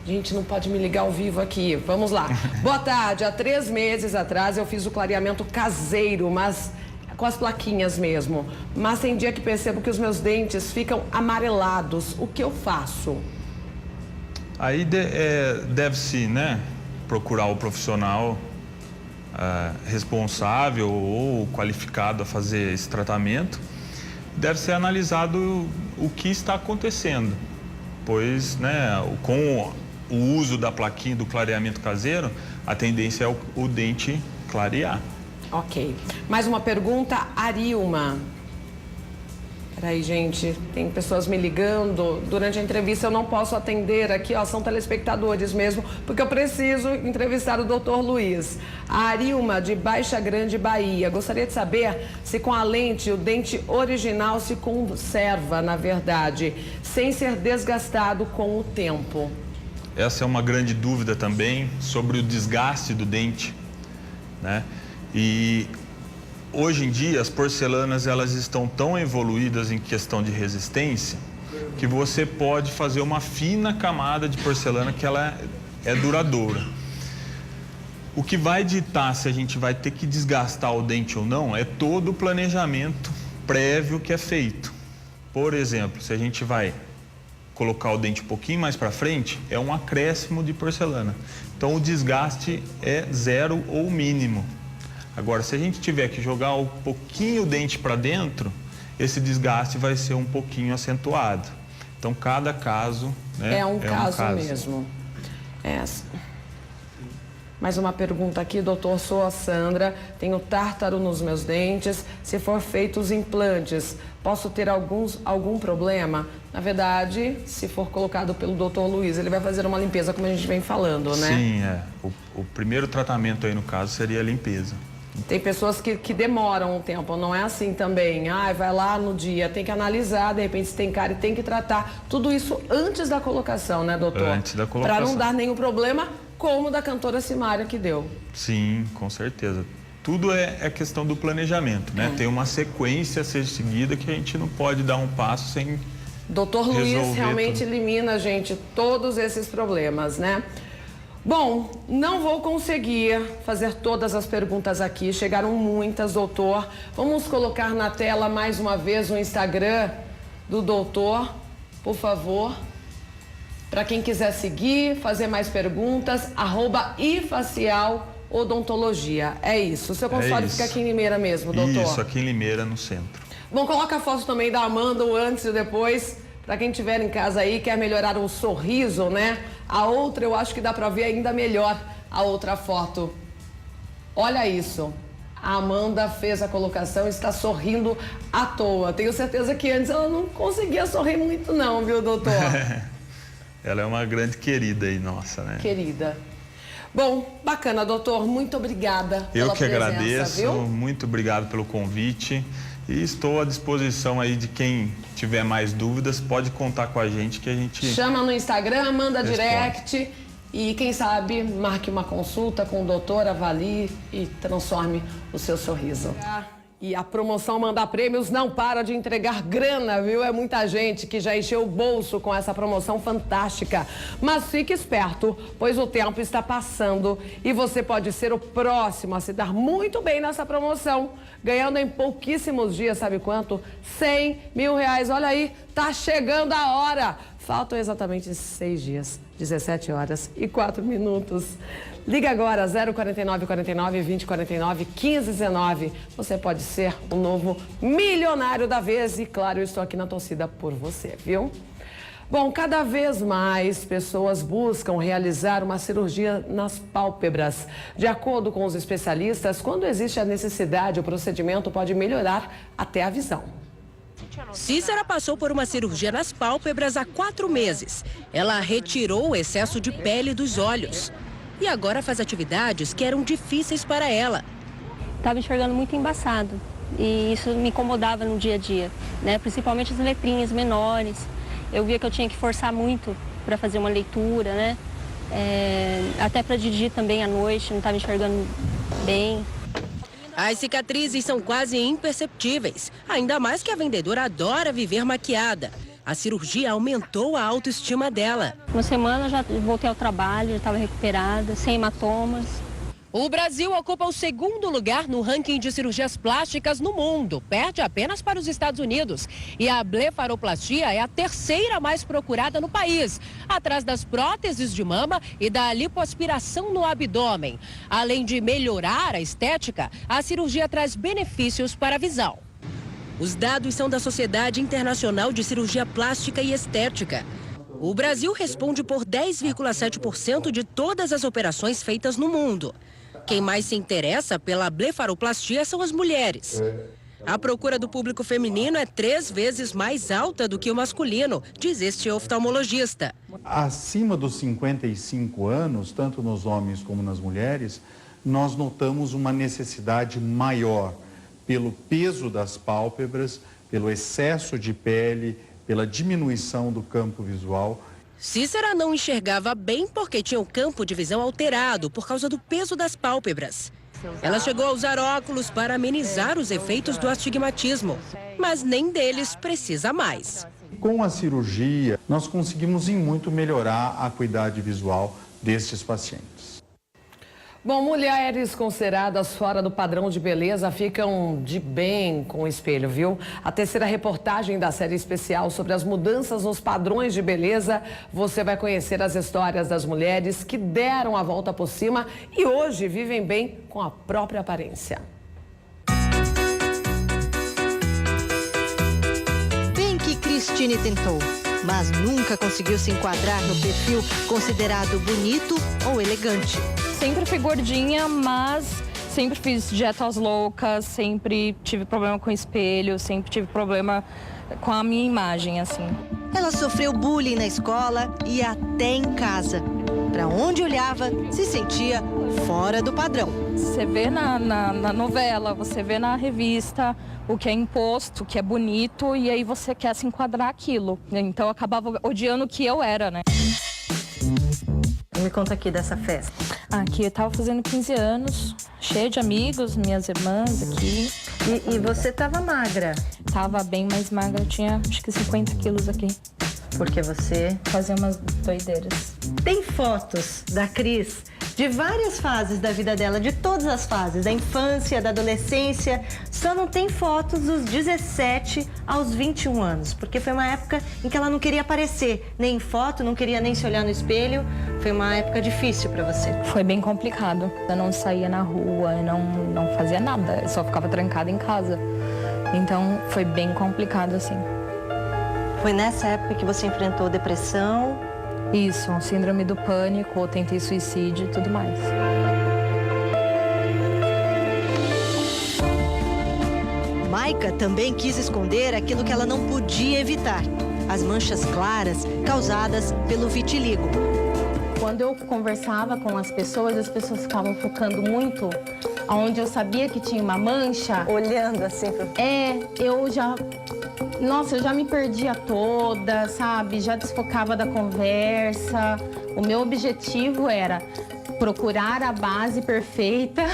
Gente, não pode me ligar ao vivo aqui. Vamos lá. Boa tarde. Há 3 meses atrás eu fiz o clareamento caseiro, mas com as plaquinhas mesmo. Mas tem dia que percebo que os meus dentes ficam amarelados. O que eu faço? Aí deve-se, né, procurar o profissional responsável ou qualificado a fazer esse tratamento. Deve ser analisado o que está acontecendo, pois, né, com o uso da plaquinha do clareamento caseiro, a tendência é o dente clarear. Ok. Mais uma pergunta, Arilma. Peraí, gente, tem pessoas me ligando. Durante a entrevista eu não posso atender aqui, ó, são telespectadores mesmo, porque eu preciso entrevistar o Dr. Luiz. A Arilma, de Baixa Grande, Bahia. Gostaria de saber se com a lente o dente original se conserva, na verdade, sem ser desgastado com o tempo. Essa é uma grande dúvida também sobre o desgaste do dente, né? E hoje em dia, as porcelanas, elas estão tão evoluídas em questão de resistência que você pode fazer uma fina camada de porcelana que ela é duradoura. O que vai ditar se a gente vai ter que desgastar o dente ou não é todo o planejamento prévio que é feito. Por exemplo, se a gente vai colocar o dente um pouquinho mais para frente, é um acréscimo de porcelana. Então, o desgaste é zero ou mínimo. Agora, se a gente tiver que jogar um pouquinho o dente para dentro, esse desgaste vai ser um pouquinho acentuado. Então, cada caso, né, é um caso mesmo. Mais uma pergunta aqui, doutor. Sou a Sandra, tenho tártaro nos meus dentes. Se for feito os implantes, posso ter algum problema? Na verdade, se for colocado pelo doutor Luiz, ele vai fazer uma limpeza, como a gente vem falando, né? Sim, o primeiro tratamento aí, no caso, seria a limpeza. Tem pessoas que demoram um tempo, não é assim também. Vai lá no dia, tem que analisar, de repente se tem cárie, tem que tratar. Tudo isso antes da colocação, né, doutor? Antes da colocação. Para não dar nenhum problema, como da cantora Simária que deu. Sim, com certeza. Tudo é questão do planejamento, né? Tem uma sequência a ser seguida que a gente não pode dar um passo sem Doutor Luiz realmente elimina, gente, todos esses problemas, né? Bom, não vou conseguir fazer todas as perguntas aqui, chegaram muitas, doutor. Vamos colocar na tela mais uma vez o Instagram do doutor, por favor. Para quem quiser seguir, fazer mais perguntas, @ifacialodontologia. É isso. O seu consultório fica aqui em Limeira mesmo, doutor? Isso, aqui em Limeira, no centro. Bom, coloca a foto também da Amanda, o antes e o depois. Para quem estiver em casa aí, quer melhorar o sorriso, né? A outra, eu acho que dá para ver ainda melhor a outra foto. Olha isso. A Amanda fez a colocação e está sorrindo à toa. Tenho certeza que antes ela não conseguia sorrir muito não, viu, doutor? Ela é uma grande querida aí, nossa, né? Querida. Bom, bacana, doutor. Muito obrigada pela presença. Eu que agradeço. Viu? Muito obrigado pelo convite. E estou à disposição aí de quem tiver mais dúvidas, pode contar com a gente que a gente... Chama no Instagram, manda direct e quem sabe marque uma consulta com o doutor, avalie e transforme o seu sorriso. E a promoção Manda Prêmios não para de entregar grana, viu? É muita gente que já encheu o bolso com essa promoção fantástica. Mas fique esperto, pois o tempo está passando e você pode ser o próximo a se dar muito bem nessa promoção. Ganhando em pouquíssimos dias, sabe quanto? 100 mil reais. Olha aí, tá chegando a hora. Faltam exatamente 6 dias, 17 horas e 4 minutos. Liga agora, 049 49 20 49 15 19. Você pode ser o novo milionário da vez e, claro, eu estou aqui na torcida por você, viu? Bom, cada vez mais pessoas buscam realizar uma cirurgia nas pálpebras. De acordo com os especialistas, quando existe a necessidade, o procedimento pode melhorar até a visão. Cícera passou por uma cirurgia nas pálpebras há 4 meses. Ela retirou o excesso de pele dos olhos. E agora faz atividades que eram difíceis para ela. Estava enxergando muito embaçado e isso me incomodava no dia a dia, né? Principalmente as letrinhas menores. Eu via que eu tinha que forçar muito para fazer uma leitura, né? Até para dirigir também à noite, não estava enxergando bem. As cicatrizes são quase imperceptíveis, ainda mais que a vendedora adora viver maquiada. A cirurgia aumentou a autoestima dela. Uma semana já voltei ao trabalho, já estava recuperada, sem hematomas. O Brasil ocupa o 2º lugar no ranking de cirurgias plásticas no mundo, perde apenas para os Estados Unidos. E a blefaroplastia é a 3ª mais procurada no país, atrás das próteses de mama e da lipoaspiração no abdômen. Além de melhorar a estética, a cirurgia traz benefícios para a visão. Os dados são da Sociedade Internacional de Cirurgia Plástica e Estética. O Brasil responde por 10,7% de todas as operações feitas no mundo. Quem mais se interessa pela blefaroplastia são as mulheres. A procura do público feminino é 3 vezes mais alta do que o masculino, diz este oftalmologista. Acima dos 55 anos, tanto nos homens como nas mulheres, nós notamos uma necessidade maior pelo peso das pálpebras, pelo excesso de pele, pela diminuição do campo visual. Cícera não enxergava bem porque tinha o campo de visão alterado por causa do peso das pálpebras. Ela chegou a usar óculos para amenizar os efeitos do astigmatismo, mas nem deles precisa mais. Com a cirurgia, nós conseguimos em muito melhorar a acuidade visual destes pacientes. Bom, mulheres consideradas fora do padrão de beleza ficam de bem com o espelho, viu? A terceira reportagem da série especial sobre as mudanças nos padrões de beleza, você vai conhecer as histórias das mulheres que deram a volta por cima e hoje vivem bem com a própria aparência. Bem que Cristine tentou, mas nunca conseguiu se enquadrar no perfil considerado bonito ou elegante. Sempre fui gordinha, mas sempre fiz dietas loucas, sempre tive problema com espelho, sempre tive problema com a minha imagem, assim. Ela sofreu bullying na escola e até em casa. Para onde olhava, se sentia fora do padrão. Você vê na novela, você vê na revista o que é imposto, o que é bonito, e aí você quer se enquadrar aquilo. Então eu acabava odiando o que eu era, né? Me conta aqui dessa festa. Aqui eu tava fazendo 15 anos, cheia de amigos, minhas irmãs aqui. E você tava magra? Tava bem mais magra, eu tinha acho que 50 quilos aqui. Porque você fazia umas doideiras. Tem fotos da Cris de várias fases da vida dela, de todas as fases, da infância, da adolescência, só não tem fotos dos 17 aos 21 anos, porque foi uma época em que ela não queria aparecer, nem em foto, não queria nem se olhar no espelho. Foi uma época difícil para você. Foi bem complicado. Eu não saía na rua, eu não fazia nada, eu só ficava trancada em casa. Então foi bem complicado assim. Foi nessa época que você enfrentou depressão? Isso, síndrome do pânico, tentei suicídio e tudo mais. Maica também quis esconder aquilo que ela não podia evitar: as manchas claras causadas pelo vitiligo. Quando eu conversava com as pessoas ficavam focando muito onde eu sabia que tinha uma mancha. Olhando assim pro... eu já me perdia toda, sabe? Já desfocava da conversa. O meu objetivo era procurar a base perfeita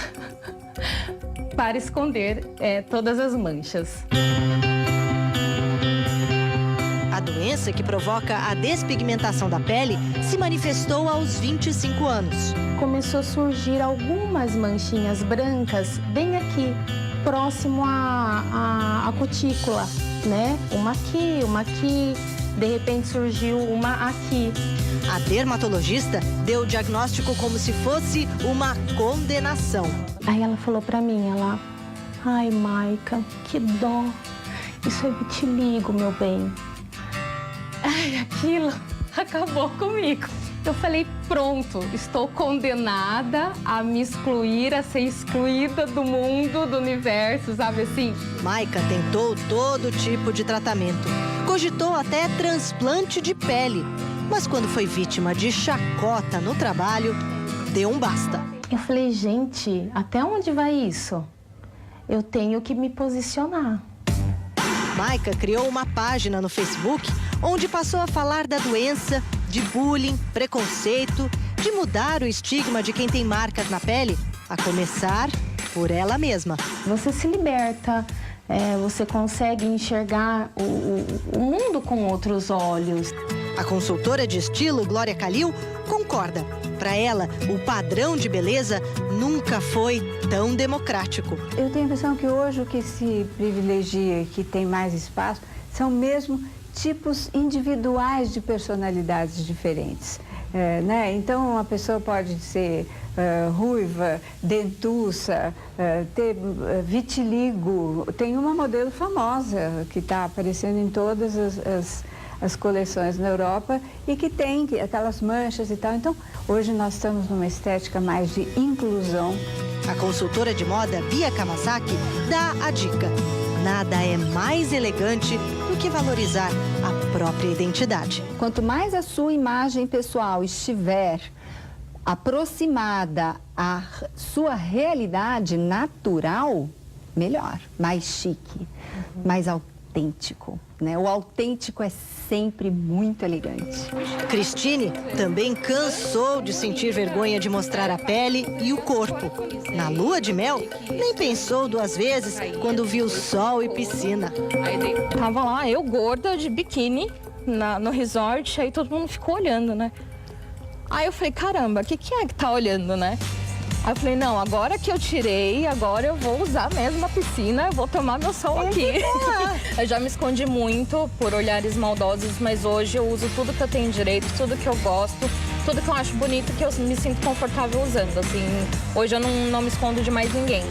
para esconder todas as manchas. A doença que provoca a despigmentação da pele se manifestou aos 25 anos. Começou a surgir algumas manchinhas brancas bem aqui, próximo à cutícula, né? Uma aqui, de repente surgiu uma aqui. A dermatologista deu o diagnóstico como se fosse uma condenação. Aí ela falou pra mim, ai, Maica, que dó, isso é vitiligo, meu bem. Ai, aquilo acabou comigo. Eu falei, pronto, estou condenada a me excluir, a ser excluída do mundo, do universo, sabe assim? Maica tentou todo tipo de tratamento. Cogitou até transplante de pele. Mas quando foi vítima de chacota no trabalho, deu um basta. Eu falei, gente, até onde vai isso? Eu tenho que me posicionar. Maica criou uma página no Facebook onde passou a falar da doença, de bullying, preconceito, de mudar o estigma de quem tem marcas na pele, a começar por ela mesma. Você se liberta, você consegue enxergar o mundo com outros olhos. A consultora de estilo, Glória Calil, concorda. Para ela, o padrão de beleza nunca foi tão democrático. Eu tenho a impressão que hoje o que se privilegia e que tem mais espaço são mesmo tipos individuais de personalidades diferentes. Né? Então, uma pessoa pode ser ruiva, dentuça, ter vitiligo. Tem uma modelo famosa que está aparecendo em todas as coleções na Europa e que tem aquelas manchas e tal. Então, hoje nós estamos numa estética mais de inclusão. A consultora de moda Bia Kamasaki dá a dica. nada é mais elegante do que valorizar a própria identidade. Quanto mais a sua imagem pessoal estiver aproximada à sua realidade natural, melhor, mais chique, mais autêntico, né? O autêntico é sempre muito elegante. Cristine também cansou de sentir vergonha de mostrar a pele e o corpo. Na lua de mel, nem pensou 2 vezes quando viu sol e piscina. Tava lá, eu gorda, de biquíni, no resort, aí todo mundo ficou olhando, né? Aí eu falei, caramba, o que é que tá olhando, né? Aí eu falei, não, agora que eu tirei, agora eu vou usar mesmo a piscina, eu vou tomar meu sol aqui. Eu já me escondi muito por olhares maldosos, mas hoje eu uso tudo que eu tenho direito, tudo que eu gosto, tudo que eu acho bonito, que eu me sinto confortável usando, assim. Hoje eu não me escondo de mais ninguém.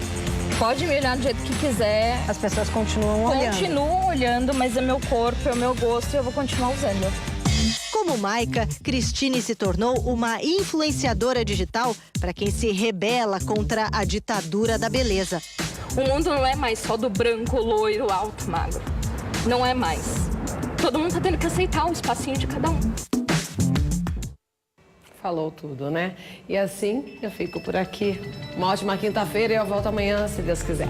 Pode me olhar do jeito que quiser. As pessoas continuam olhando. Continuam olhando, mas é meu corpo, é o meu gosto e eu vou continuar usando. Como Maica, Cristine se tornou uma influenciadora digital para quem se rebela contra a ditadura da beleza. O mundo não é mais só do branco, loiro, alto, magro. Não é mais. Todo mundo tá tendo que aceitar um espacinho de cada um. Falou tudo, né? E assim eu fico por aqui. Uma ótima quinta-feira e eu volto amanhã, se Deus quiser.